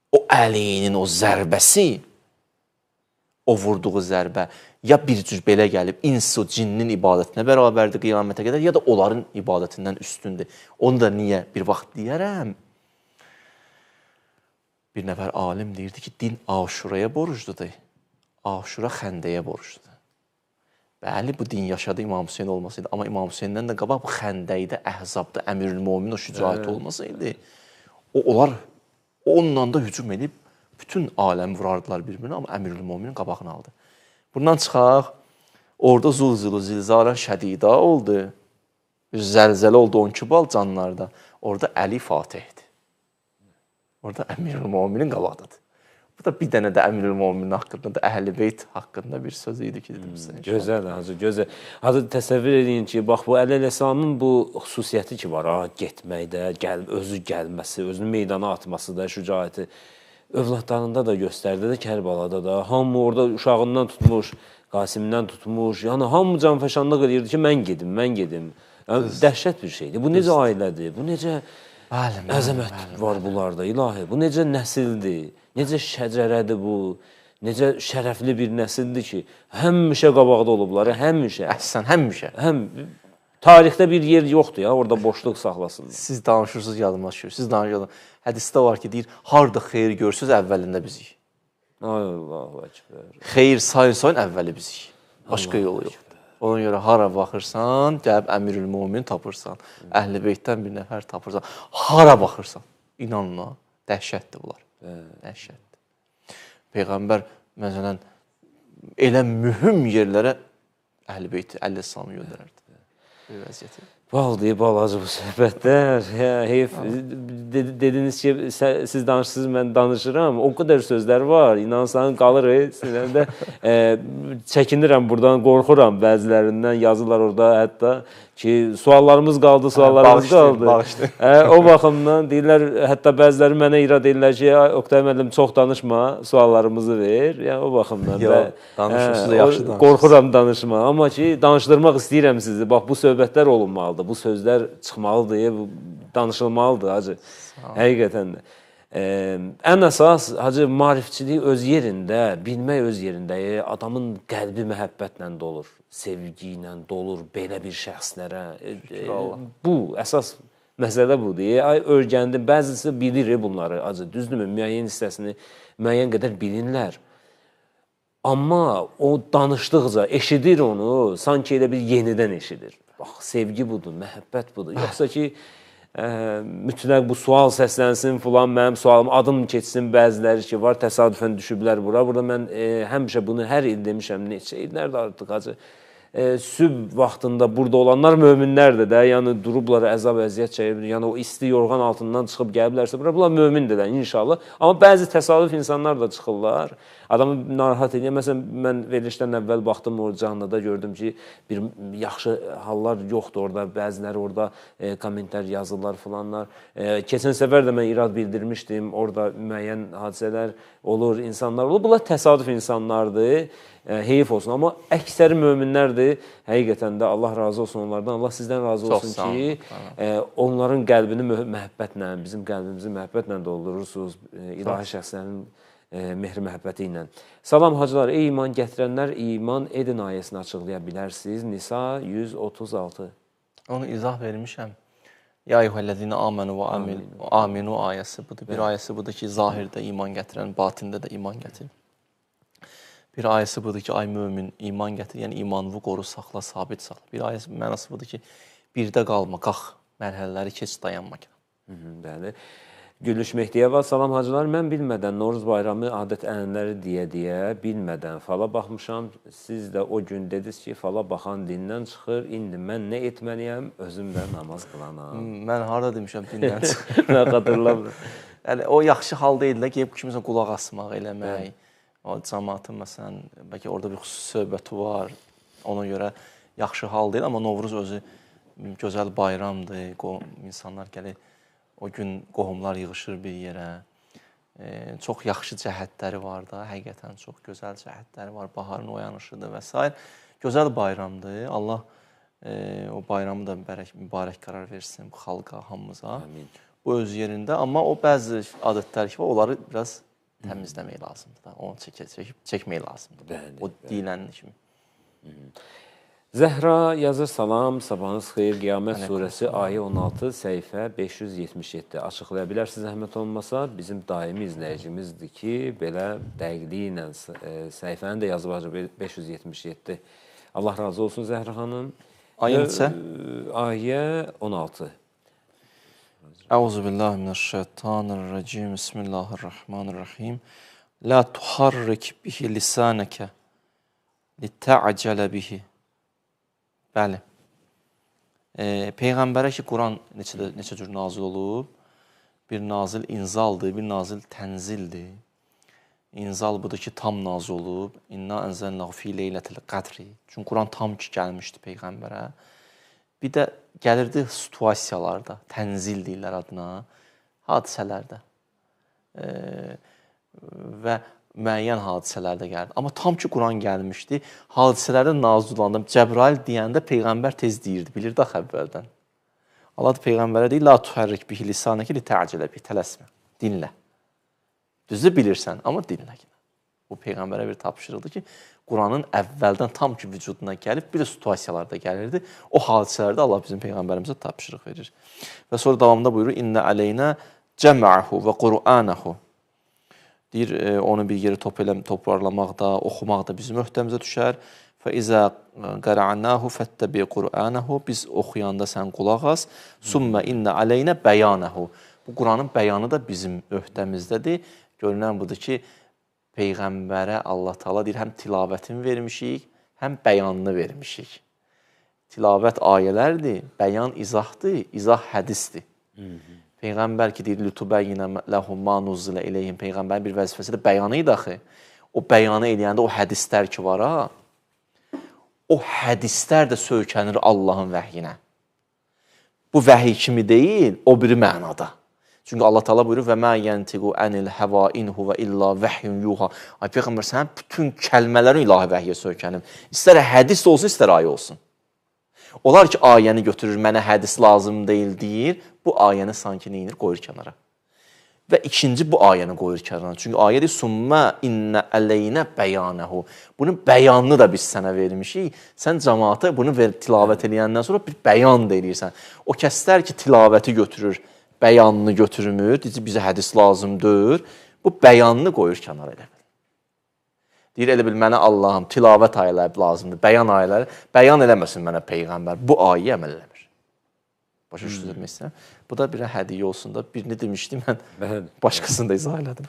O Əlinin o zərbəsi, o vurduğu zərbə ya bir cür belə gəlib insu cinnin ibadətinə bərabərdir qiyamətə qədər, ya da onların ibadətindən üstündür. Onu da niyə bir vaxt deyərəm? Bir nəfər alim deyirdi ki, din Aşuraya borcludur. Aşura xəndəyə borcludur. Bəli, bu din yaşadı İmam Hüseyin olmasaydı, amma İmam Hüseyndən də qabaq bu xəndəkdə, əhzabda Əmirül Mömin o şücaət olmasaydı, onlar onunla da hücum edib bütün aləmi vurardılar bir-birinə, amma Əmirül Möminin qabağını aldı. Bundan çıxaq, orada zilzala şədida oldu. Zəlzələ oldu 12 bal canlarda. Orada Əli Fatihdir. Orada Əmirül Möminin qabağıdır. Bu da bir dənə də Əmirül Möminin haqqında da Əhl-i Beyt haqqında bir söz idi ki, dedim sizə. Gözəl, Hacı, gözəl. Hacı, təsəvvür edin ki, bax bu Əli Əleyhisselamın bu xüsusiyyəti ki var, getməkdə, özü gəlməsi, özünü meydana atması da, şücaəti övladlarında da göstərdi də, Kərbalada da. Hamı orada uşağından tutmuş, Qasimindən tutmuş, yəni hamı canfəşanlıq edirdi ki, mən gedim, mən gedim. Yəni, dəhşət bir şeydir. Bu necə ailədir, bu necə əzəmət var bunlarda, ilahi. Bu necə nəsildir, necə şəcərədir bu, necə şərəfli bir nəsildir ki, həmişə qabaqda olublar, həmişə. Əhsən, həmişə. Tarixdə bir yer yoxdur ya, orada boşluq saxlasınlar. Siz danışırsınız, yadıma düşür. Siz danışırsınız. Hədisdə var ki, deyir, harda xeyir görsünüz, əvvəlində bizik. Ay Allahu Əkbər. Xeyir sayın, əvvəli bizik. Başqa yolu yoxdur. Ona görə hara baxırsan, gəlib Əmirül Mömin tapırsan, Əhl-i Beytdən bir nəfər tapırsan, hara baxırsan, inanla, dəhşətdir bunlar. Dəhşətdir. Peyğəmbər, məsələn, elə mühüm yerlərə Əhl-i Beyti, Əleyhisselamı göndərərdi. Bir vəziyyəti. Baldır, balacı bu söhbətlər. Heyf, dediniz ki, siz danışırsınız, mən danışıram. O qədər sözlər var, inansan qalır. Sinəmdə çəkinirəm buradan, qorxuram bəzilərindən. Yazırlar orada hətta ki, suallarımız qaldı. O baxımdan deyirlər, hətta bəziləri mənə irad edirlər ki, Oqtay müəllim çox danışma, suallarımızı ver. Yəni o baxımdan danışırsınız, yaxşı danışırsınız. Qorxuram danışma, amma ki, danışdırmaq istəyirəm sizi. Bax, bu söhbətlər olunmalıdır, bu sözlər çıxmalıdır, danışılmalıdır, hacı. Həqiqətən də. Ən əsas, hacı, maarifçilik öz yerində, bilmək öz yerində, adamın qəlbi məhəbbətlə dolur, sevgi ilə dolur belə bir şəxslərə. Bu, əsas məsələ budur. Örgəndim, bəzisi bilir bunları, hacı, düzdürmü, müəyyən hissəsini müəyyən qədər bilinlər. Amma o danışdıqca, eşidir onu, sanki elə bir yenidən eşidir. Bax, sevgi budur, məhəbbət budur. Yoxsa ki, mütləq bu sual səslənsin, filan mənim sualım, adım keçsin, bəziləri ki var, təsadüfən düşüblər bura. Burada mən həmişə bunu hər il demişəm, neçə illərdir artıq, hacı. Sübh vaxtında burada olanlar möminlərdir də, yəni durublar, əzab, əziyyət çəkir, yəni o isti yorğan altından çıxıb gəliblərsə, bunlar mömindirlər inşallah. Amma bəzi təsadüf insanlar da çıxırlar, adamı narahat edir. Məsələn, mən verilişdən əvvəl baxdım o canlıda, gördüm ki, bir yaxşı hallar yoxdur orada, bəziləri orada kommentlər yazırlar filanlar. Keçən səfər də mən irad bildirmişdim, orada müəyyən hadisələr olur, insanlar olur. Bunlar təsadüf insanlardır. Heyif olsun. Amma əksəri möminlərdir. Həqiqətən də Allah razı olsun onlardan. Allah sizdən razı olsun ki, onların qəlbini məhəbbətlə, bizim qəlbimizi məhəbbətlə doldurursunuz. İlahi şəxslərin mehri məhəbbəti ilə. Salam hacılar, ey iman gətirənlər, iman edin ayəsini açıqlaya bilərsiniz. Nisa 136. Onu izah vermişəm. Ya eyyuhellezine amenu və aminu ayəsi budur. Bir ayəsi budur ki, zahirdə iman gətirən, batində də iman gətirir. Bir ayəsi budur ki, ay mömin, iman gətir, yəni imanını qoru, saxla, sabit saxla. Bir ayəsi mənası budur ki, birdə qalma, qalx, mərhələləri keç, dayanma. Bəli. Gülüş Mehdiyeva, salam hacılar, mən bilmədən Novruz bayramı adət-ənənələri deyə bilmədən fala baxmışam. Siz də o gün dediniz ki, fala baxan dindən çıxır. İndi mən nə etməliyəm? Özüm də namaz qılanam. Mən harada demişəm dindən çıxır. Mən xatırlamıram. Yəni o yaxşı hal deyil də, gəlib kimisə qulaq asmaq, eləmək. O cəmaatın məsələn, bəlkə orada bir xüsusi söhbəti var. Ona görə yaxşı hal deyil, amma Novruz özü gözəl bayramdır. İnsanlar gəlir. O gün qohumlar yığışır bir yerə. Çox yaxşı cəhətləri var da, həqiqətən çox gözəl cəhətləri var. Baharın oyanışıdır və s. Gözəl bayramdır. Allah o bayramı da mübarək qərar versin xalqa, hamımıza. Amin. Bu öz yerində, amma o bəzi adətlər ki var, onları biraz təmizləmək lazımdır da. Onu çəkmək lazımdır. Bəli, o deyilən kimi. Zəhra yazır, salam, sabahınız xeyir, Qiyamət surəsi, ayə 16, səhifə 577. Açıqlaya bilərsiniz, zəhmət olmasa, bizim daimi izləyicimizdir ki, belə dəqiqliyi ilə səhifəni də yazıb 577. Allah razı olsun Zəhra xanım. Ayə neçə? Ayə 16. Euzubillahimineşşeytanirracim. Bismillahirrahmanirrahim. La tuharrik bihi lisaneke lita'cele bihi. Bəli. Peyğəmbərə ki, Quran neçə cür nazil olub? Bir nazil inzaldır, bir nazil tənzildir. İnzal budur ki, tam nazil olub. İnna ənzəlnəhu fi leylətil qədri. Çünki Quran tam ki, gəlmişdi Peyğəmbərə. Bir də gəlirdi situasiyalarda, tənzil deyirlər adına, hadisələrdə. Və müəyyən hadisələrdə gəldi. Amma tam ki, Quran gəlmişdi, hadisələrdə nazil olanda, Cəbrail deyəndə Peyğəmbər tez deyirdi, bilirdi axı əvvəldən. Allah da Peyğəmbərə deyir, la tuhərrik bihi lisanəki li tə'cələ bihi, tələsmə, dinlə. Düzdür bilirsən, amma dinlə. Bu Peyğəmbərə bir tapşırıqdır ki, Quranın əvvəldən tam ki, vücuduna gəlib, bir də situasiyalarda gəlirdi. O hadisələrdə Allah bizim Peyğəmbərimizə tapşırıq verir. Və sonra davamında buyurur, İnnə əleyna cəmə'hu və Qur'anəhu. Deyir, onu bir yeri toparlamaq da, oxumaq da bizim öhdəmizə düşər. فَإِذَا قَرَعَنَّاهُ فَاتَّبِعْ قُرْآنَهُ. Biz oxuyanda sən qulaq as. ثُمَّ إِنَّ عَلَيْنَا بَيَانَهُ. Bu Quranın bəyanı da bizim öhdəmizdədir. Görünən budur ki, Peyğəmbərə Allah Taala deyir, həm tilavətini vermişik, həm bəyanını vermişik. Tilavət ayələrdir, bəyan izahdır, izah hədisdir. Peyğəmbər ki, deyir, lütubəyyinə ləhum ma nuzzilə iləyhim. Peyğəmbərin bir vəzifəsi də bəyanı idi axı. O bəyanı eləyəndə o hədislər ki var ha, o hədislər də söykənir Allahın vəhyinə. Bu vəhiy kimi deyil, o biri mənada. Çünki Allah Taala buyurur və mə yəntiqu anil həva in huve illa vəhyun yuha. Ay Peyğəmbər, sənin bütün kəlmələrin ilahi vəhyə söykənib. İstər hədis olsun, istər ayə olsun. Onlar ki, ayəni götürür, mənə hədis lazım deyil deyir, bu ayəni sanki neyinir, qoyur kənara. Və ikinci bu ayəni qoyur kənara. Çünki ayə deyir, summə innə əleynə bəyanəhu. Bunun bəyanını da biz sənə vermişik. Sən cəmaata bunu tilavət edəndən sonra bir bəyan da eləyirsən. O kəslər ki, tilavəti götürür, bəyanını götürmür, deyir, bizə hədis lazımdır, bu bəyanını qoyur kənara elə bil. Deyir, elə bil, mənə Allahım, tilavət ayələri lazımdır, bəyan ayələri, bəyan eləməsin mənə Peyğəmbər, bu ayə əməl eləmir. Başa düşdürmək istəyirəm. Bu da bir hədiyyə olsun da, birini demişdim, mən başqasını da izah elədim.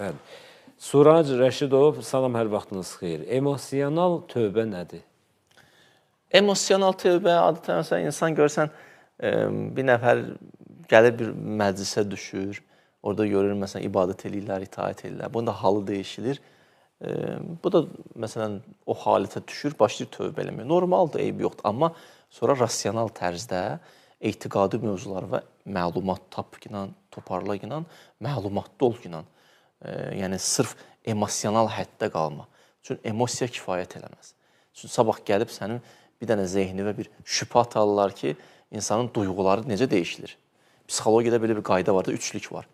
Suraj Rəşidov, salam, hər vaxtınız xeyir. Emosional tövbə nədir? Emosional tövbə, adətən insan görsən, bir nəfər gəlir bir məclisə düşür, orada görür, məsələn, ibadət eləyirlər, itaət eləyirlər. Bunun da halı dəyişilir. Bu da, məsələn, o halətə düşür, başlayır tövbə eləməyə. Normaldır, eybi yoxdur. Amma sonra rasional tərzdə etiqadi mövzular və məlumat tapqla, toparlayla, məlumatlı olqla, yəni sırf emosional həddə qalma. Çünki emosiya kifayət eləməz. Çünki sabah gəlib sənin bir dənə zehni və bir şübhə atarlar ki, insanın duyğuları necə dəyişilir. Psixologiyada belə bir qayda var da, üçlük var.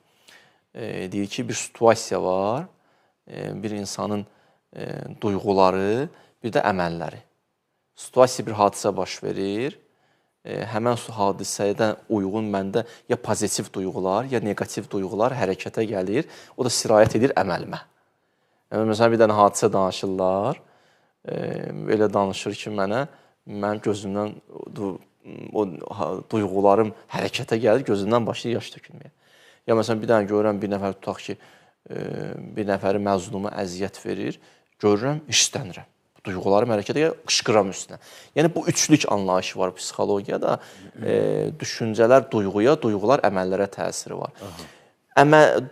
Deyir ki, bir situasiya var, bir insanın duyğuları, bir də əməlləri. Situasiya bir hadisə baş verir, həmən hadisədən uyğun məndə ya pozitiv duyğular, ya negativ duyğular hərəkətə gəlir, o da sirayət edir əməlimə. Məsələn, bir dənə hadisə danışırlar, elə danışır ki, mənim gözümdən o duyğularım hərəkətə gəlir, gözümdən başlayır yaş tökülməyə. Ya məsələn bir dənə görürəm bir nəfər tutaq ki, bir nəfəri məzluma əziyyət verir, görürəm, hirslənirəm. Duyğularım hərəkətə gəlir, qışqıram üstünə. Yəni bu üçlük anlayışı var psixologiyada. Düşüncələr duyğuya, duyğular əməllərə təsiri var.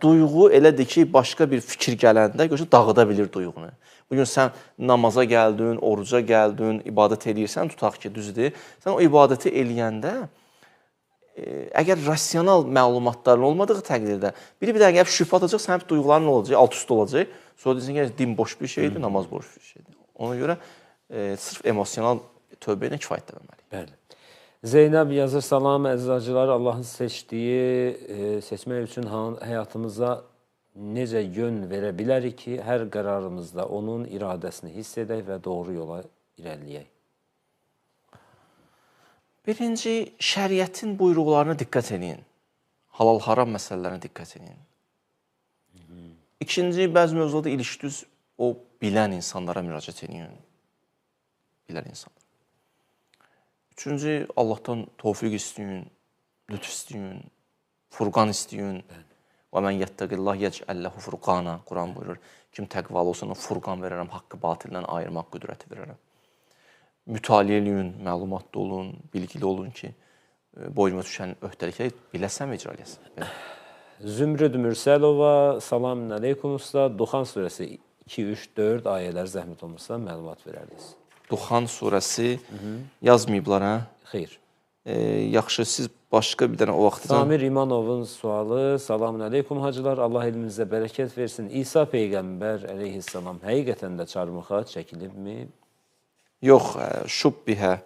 Duyğu elədir ki, başqa bir fikir gələndə görürsən dağıda bilir duyğunu. Bu gün sən namaza gəldin, oruca gəldin, ibadət eləyirsən, tutaq ki, düzdür. Sən o ibadəti eləyəndə əgər rasional məlumatların olmadığı təqdirdə bir dəqiqə şübhə atacaq, sənin duyğuların nə olacaq? Alt-üst olacaq. Sonra deyirsən ki, din boş bir şeydir, namaz boş bir şeydir. Ona görə sırf emosional tövbə ilə kifayətlənməliyik. Bəli. Zeynəb yazır, salam əzizacılar, Allahın seçdiyi, seçmək üçün həyatımıza necə yön verə bilərik ki, hər qərarımızda onun iradəsini hiss edək və doğru yola irəliləyək? Birinci, şəriətin buyruqlarına diqqət edin. Halal-haram məsələlərinə diqqət edin. İkinci, bəzi mövzularda ilişdüz o bilən insanlara müraciət edin. Bilən insanlar. Üçüncü, Allahdan tövfiq istəyin, lütf istəyin, furqan istəyin. Və mən yəttəqillah yec'əlləhu furqana. Quran buyurur. Kim təqvalı olsa ona furqan verərəm, haqqı batildən ayırmaq qüdrəti verərəm. Mütaliə eləyin, məlumatlı olun, bilgili olun ki, boyuma düşən öhdəlikləri biləsən və icra eləsən. Zümrüd Mürsəlova, salam əleykum usta. Duxan surəsi 2, 3, 4 ayələr zəhmət olmasa məlumat verərdiniz. Duxan surəsi yazmayıblar, hə? Xeyr. Yaxşı, siz başqa bir dənə o vaxtdan... Samir İmanovun sualı, salam əleykum hacılar, Allah elminizə bərəkət versin. İsa Peyğəmbər əleyhissalam həqiqətən də çarmıxa çəkilibmi? Yox, şubbihə.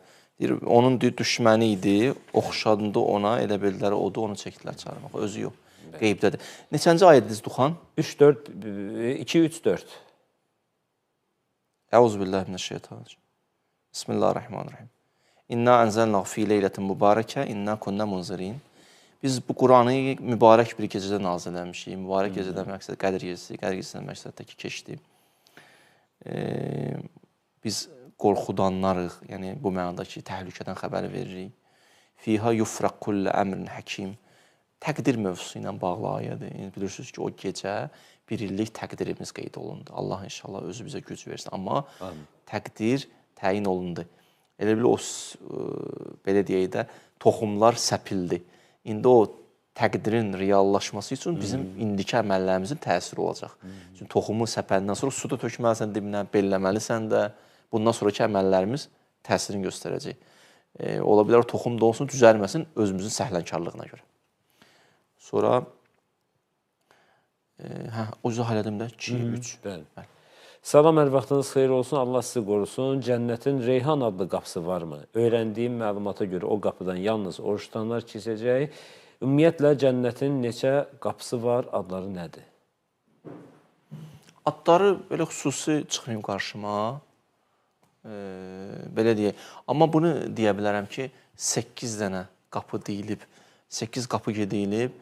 Onun düşməni idi, oxşadı ona, elə bildilər, odur, onu çəkdilər çarmıxa. Özü yox, qeybdədir. Neçənci ayədiniz Duxan? 2, 3, 4. Əuzubillahimineşşeytanirracim. Bismillahirrahmanirrahim. İnna ənzəlnəhu fi leylətin mübarəkə, inna kunnə munzirin. Biz bu Quranı mübarək bir gecədə nazil etmişik. Mübarək gecədən məqsəd Qədr gecəsi, Qədr gecəsindən məqsəddəki keçdi. Biz qorxudanlarıq, yəni bu mənadakı təhlükədən xəbər veririk. Fiha yufraq kullə əmrin həkim. Təqdir mövzusu ilə bağlı ayədir. Yəni, bilirsiniz ki, o gecə bir illik təqdirimiz qeyd olundu. Allah inşallah özü bizə güc versin. Amma təqdir təyin olundu. Elə bil o, belə deyək də, toxumlar səpildi. İndi o təqdirin reallaşması üçün bizim indiki əməllərimizin təsiri olacaq. Çünki toxumu səpəndən sonra suda tökməlisən dibinə, belləməlisən də. Bundan sonraki əməllərimiz təsirini göstərəcək. Ola bilər o toxum da olsun, düzəlməsin özümüzün səhlənkarlığına görə. Sonra, o yüzden hələdim də 2, 3. Bəli. Salam, hər vaxtınız xeyir olsun, Allah sizi qorusun. Cənnətin Reyhan adlı qapısı varmı? Öyrəndiyim məlumata görə o qapıdan yalnız oruç tutanlar keçəcək. Ümumiyyətlə, cənnətin neçə qapısı var, adları nədir? Adları belə xüsusi çıxmayım qarşıma. Belə deyək. Amma bunu deyə bilərəm ki, 8 dənə qapı deyilib, 8 qapı gedilib.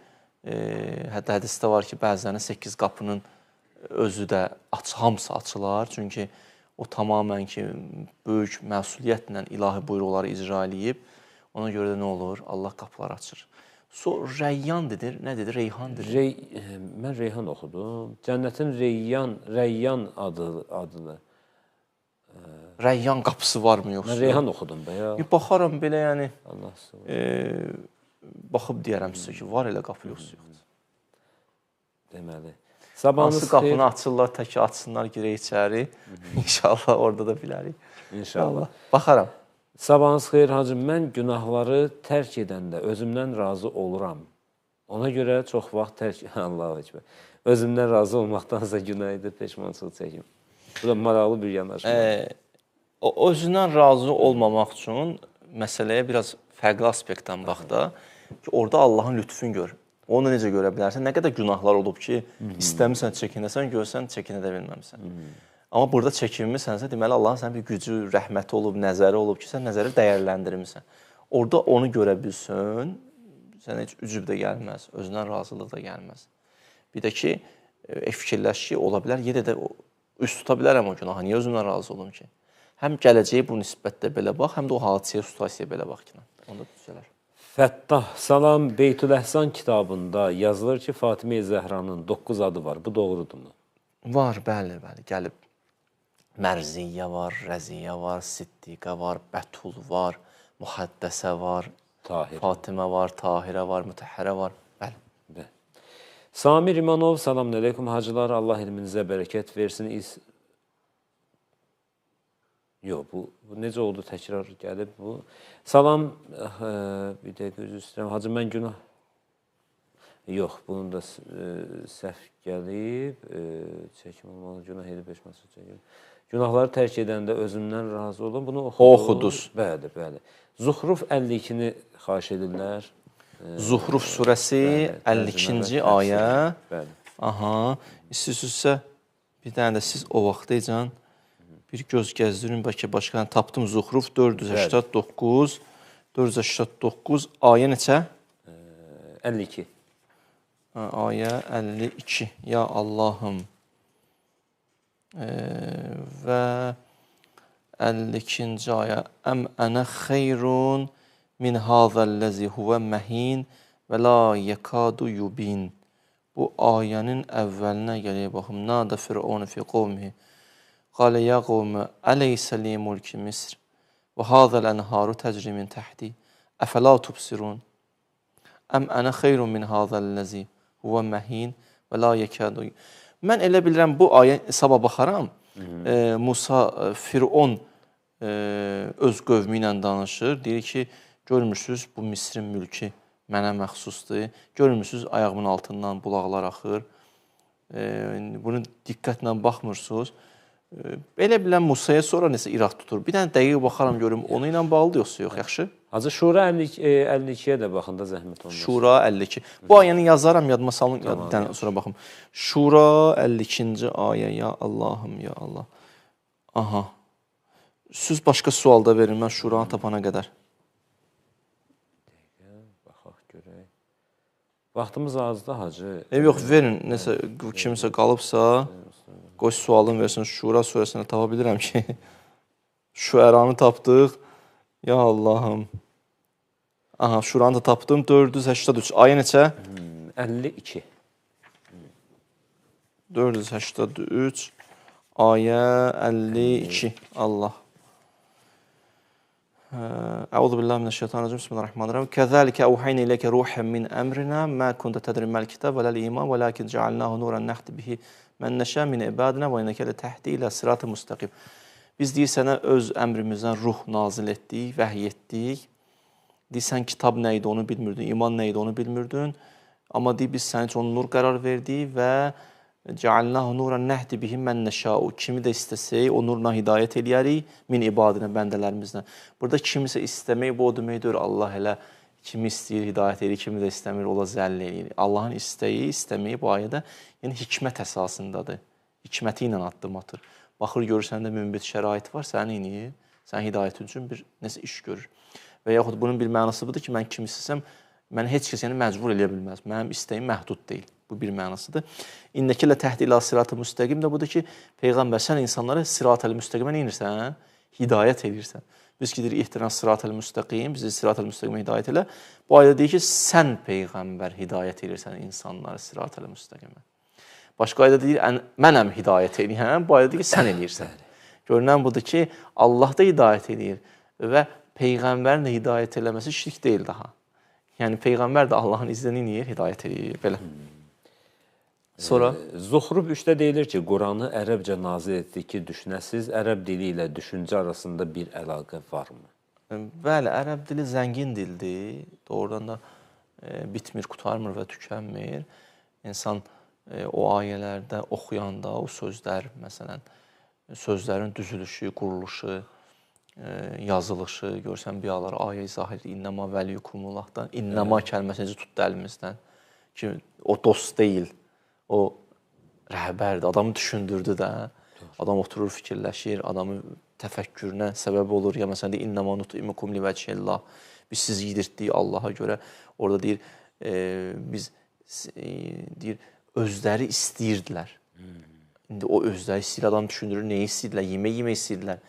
Hətta hədisdə var ki, bəzənin 8 qapının özü də hamısı açılar. Çünki o tamamən ki, böyük məsuliyyətlə ilahi buyruqları icra eləyib. Ona görə də nə olur? Allah qapılar açır. Rəyyan dedir. Nə dedir? Reyhan dedir. Mən Reyhan oxudum. Cənnətin Rəyyan adını. Rəyyan qapısı varmı yoxsa? Mən Reyhan oxudum da ya. Baxaram belə, yəni, Allah baxıb deyərəm sizə ki, var elə qapı yoxsa yoxdur. Deməli. Hansı qapını açırlar, təki açsınlar, girək içəri. İnşallah orada da bilərik. İnşallah. Baxaram. Sabahınız xeyir hacım, mən günahları tərk edəndə özümdən razı oluram. Ona görə çox vaxt Allahu Ekber. Özümdən razı olmaqdansa günahıdır, peşmançılıq çəkim. Bu da maraqlı bir yanaşma. Özündən razı olmamaq üçün məsələyə biraz fərqli aspektdən bax da ki, orada Allahın lütfün gör. Onu necə görə bilərsən? Nə qədər günahlar olub ki, istəmirsən çəkinəsən, görsən çəkinə də bilməmsən. Amma burada çəkinmisənsə, deməli Allahın sənə bir gücü, rəhməti olub, nəzəri olub ki, sən nəzəri dəyərləndirmirsən. Orada onu görə bilsən, sənə heç ücub da gəlməz, özündən razılıq da gəlməz. Bir də ki, fikirləş ki, ola bilər, yenə də üst tuta bilərəm o günaha. Niyə özümdən razı olum ki? Həm gələcəyi bu nisbətdə belə bax, həm də o hadisəyə, situasiyaya belə bax ki, onda düzələr. Fəttah Salam Beytül Əhsan kitabında yazılır ki, Fatimə Zəhranın 9 adı var. Bu doğrudurmu? Var, bəli, gəlib. Mərziyyə var, Rəziyyə var, Siddiqə var, Bətul var, Muhaddəsə var, Tahir. Fatimə var, Tahirə var, Mütəhhərə var. Bəli. Samir İmanov, salamün aleyküm hacılar, Allah ilminizə bərəkət versin. Yox, bu necə oldu, təkrar gəlib bu. Salam, bir dəqiqə üzr istəyirəm, hacı mən günah... Yox, bunun da səhv gəlib, çəkim olmalı, günah edib eşməsi çəkib. Günahları tərk edəndə özümdən razı olun, bunu oxuduz. Bəli, bəli. Zuhruf 52-ni xahiş edirlər. Zuhruf surəsi 52-ci ayə. Bəli. Aha, istəyirsizsə bir dənə də siz o vaxtaycan bir göz gəzdirin, bəlkə başqa tapdım. Zuhruf 489, 489, ayə neçə? 52. Ayə 52. Ya Allahım. Və 52-ci ayə. Əm ənə xeyrun min hazəlləzi huvə məhin və la yəkadu yubin. Bu ayənin əvvəlinə gələk baxım. Nadə fir'un fi qovmihi. Qalə ya qovmə əleysə li mulki Misr və hazəl ənharu təcri min təhdi. Əfəla tubsirun. Əm ənə xeyrun min hazəlləzi huvə məhin və la yəkadu yubin. Mən elə bilirəm, bu ayə sabah baxaram, Musa, Fir'on öz qövmü ilə danışır. Deyir ki, görmürsünüz, bu Misrin mülki mənə məxsusdur. Görmürsünüz, ayağımın altından bulaqlar axır. Bunu diqqətlə baxmırsınız. Elə bilən Musaya sonra nəsə irad tutur. Bir dənə dəqiq baxaram, görüm, onu ilə bağlıdır yoxsa yox, yaxşı? Hacı, Şura 52-yə də baxın da zəhmət olmaz. Şura 52. Bu ayəni yazaram, yadıma salın, yaddan sonra baxım. Şura 52-ci ayə, ya Allahım, ya Allah. Aha. Siz başqa sualda verin, mən Şuranı tapana qədər. Baxaq, görək. Vaxtımız azdır, hacı. Yox, verin, nəsə, kimisə qalıbsa, qoy sualın versin, Şura surəsində tapa bilirəm ki, şu əranı tapdıq, ya Allahım. Aha, Şuranı da tapdım, 483. Ayə neçə? 52. 483, ayə 52. Allah. Əuzu billahi minəşşeytanirracim. Bismillahirrahmanirrahim. Kəzəlikə əvhəynə iləkə ruhən min əmrinə mə kunta tədri məl kitab və ləl iman və lakin cəalnahu nuran nəhdi bihi mən nəşə min ibadinə və inəkə lə təhdi ilə sırat-ı müstəqim. Biz deyir sənə öz əmrimizdən ruh nazil etdik, vəhiy etdik. Deyirsən, kitab nə idi, onu bilmirdin, iman nə idi, onu bilmirdin. Amma deyir, biz sənin üçün nur qərar verdik və cəalnahu nuran nəhdi bihi mən nəşəu. Kimi də istəsək, o nurla hidayət eləyərik, min ibadinə, bəndələrimizdən. Burada kimisə istəmək, bu o deməkdir, Allah elə kimi istəyir, hidayət eləyir, kimi də istəmir, ola zəll eləyir. Allahın istəyi, istəməyi bu ayədə, yəni hikmət əsasındadır. Hikməti ilə addım atır. Baxır, görür, səndə mümbit şərait var, səni inir, sən hidayətin üçün bir nəsə iş görür. Və yaxud bunun bir mənası budur ki, mən kim istəsəm, mən heç kəs məcbur eləyə bilməz. Mənim istəyim məhdud deyil. Bu bir mənasıdır. İnnəkə lə təhdi ilə sırat-ı müstəqim də budur ki, Peyğəmbər, sən insanlara sırat-ı müstəqimə nə inirsən? Hidayət edirsən. Biz ki, deyir, ihtiram sırat-ı müstəqim, bizi sırat-ı müstəqimə hidayət elə. Bu ayda deyir ki, sən Peyğəmbər hidayət edirsən insanları sırat-ı müstəqimə. Başqa ayda deyir, mənəm hidayət eləyəm. Bu ayda deyir ki, sən eləyirsən. Görünən budur ki, Allah da hidayət eləyir və Peyğəmbərin də hidayət eləməsi şirk deyil daha. Yəni, Peyğəmbər də Allahın iznini eləyir, hidayət eləyir, belə. Sonra? Zuhruf 3-də deyilir ki, Quranı ərəbcə nazil etdik ki, düşünəsiz, ərəb dili ilə düşüncə arasında bir əlaqə varmı? Bəli, ərəb dili zəngin dildir. Doğrudan da bitmir, qutarmır və tükənmir. İnsan o ayələrdə oxuyanda, o sözlər, məsələn, sözlərin düzülüşü, quruluşu, yazılışı, görsən bir alar ayə izah edir. İnnəma vəliyukumulahdan, innəma kəlməsini tutdu əlimizdən ki, o dost deyil, o rəhbərdir, adamı düşündürdü də, adam oturur, fikirləşir, adamın təfəkkürünə səbəb olur. Ya məsələn, deyir, innəma nut'imukum li vəcihillah, biz sizi yedirtdik Allaha görə. Orada deyir, biz deyir, özləri istəyirdilər. İndi o özləri istəyir, adam düşündürür, nəyi istəyirdilər, yemək istəyirdilər,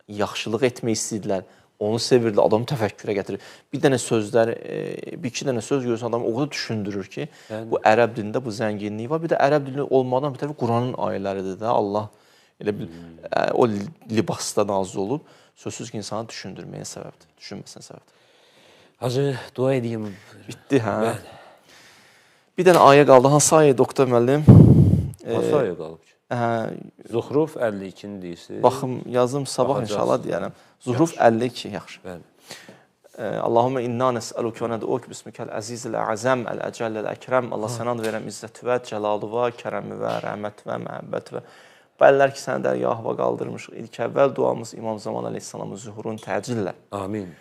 yaxşılıq etmək istəyirdilər. onu sevirdi, adamı təfəkkürə gətirir. Bir dənə sözlər, bir iki dənə söz görürsən adamı o qədər düşündürür ki, bu ərəb dilində bu zənginliyi var. Bir də ərəb dilində olmadan bir tərəf Quranın ayələridir də. Allah elə bil o libasda nazil olub, sözsüz ki, insanı düşündürməyə səbəbdir, düşünməsinə səbəbdir. Hacı, dua edeyim. Bitdi, hə? Bir dənə ayə qaldı. Hansı ayə, doktor müəllim? Hansı ayə qalıb ki? Zuhruf 52-ni deyirsiz. Baxım, yazım sabah inşallah deyərəm. Zuhruf 52, yaxşı. Bəli. Allahümme inna nes'aluke ve ned'uke bismikal azizil a'zam el ecellel ekrem. Allah sənə and verəm izzət və cəlalı və kərəmi və rəhmət və məhəbbət və bu əllər ki, sənə dərgahıva qaldırmışıq. İlk əvvəl duamız İmam Zaman əleyhissalamın zuhurunu təcillə. Amin.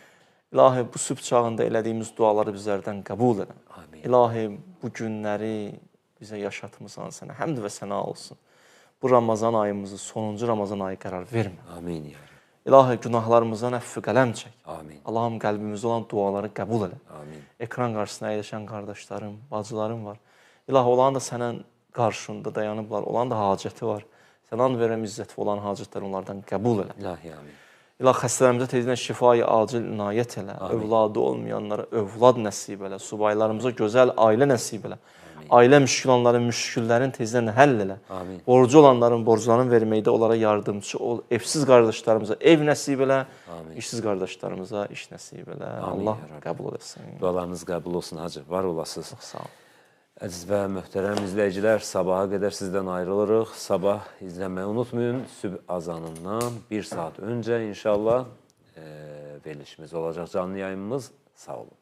İlahi, bu sübh çağında elədiyimiz duaları bizlərdən qəbul edə. Amin. İlahi, bu günləri bizə yaşatmısan sənə həmd və sənə olsun. Bu Ramazan ayımızı sonuncu Ramazan ayı qərar vermə. Amin ya Rabbi. İlahi, günahlarımızdan əffü qələm çək. Amin. Allahım, qəlbimizdə olan duaları qəbul elə. Amin. Ekran qarşısına əyləşən qardaşlarım, bacılarım var. İlahi, olan da sənin qarşında dayanıblar, olan da hacəti var. Sən and verəm izzətli olan hacətlər onlardan qəbul elə. İlahi, amin. İlahi, xəstələrimizə tezdən şifayı acil inayət elə. Övladı olmayanlara övlad nəsib elə. Subaylarımıza gözəl ailə nəsib elə. Ailə müşkülanların, müşküllərin tezdən həll elə. Amin. Borcu olanların borclarını verməkdə onlara yardımcı ol. Evsiz qardaşlarımıza ev nəsib elə. İşsiz qardaşlarımıza iş nəsib elə. Allah qəbul etsin. Dualarınız qəbul olsun hacı. Var olasınız. Çox sağ olun. Əziz və möhtərəm izləyicilər, sabaha qədər sizdən ayrılırıq. Sabah izləməyi unutmayın. Sübh azanından 1 saat öncə inşallah verilişimiz olacaq, canlı yayımımız. Sağ olun.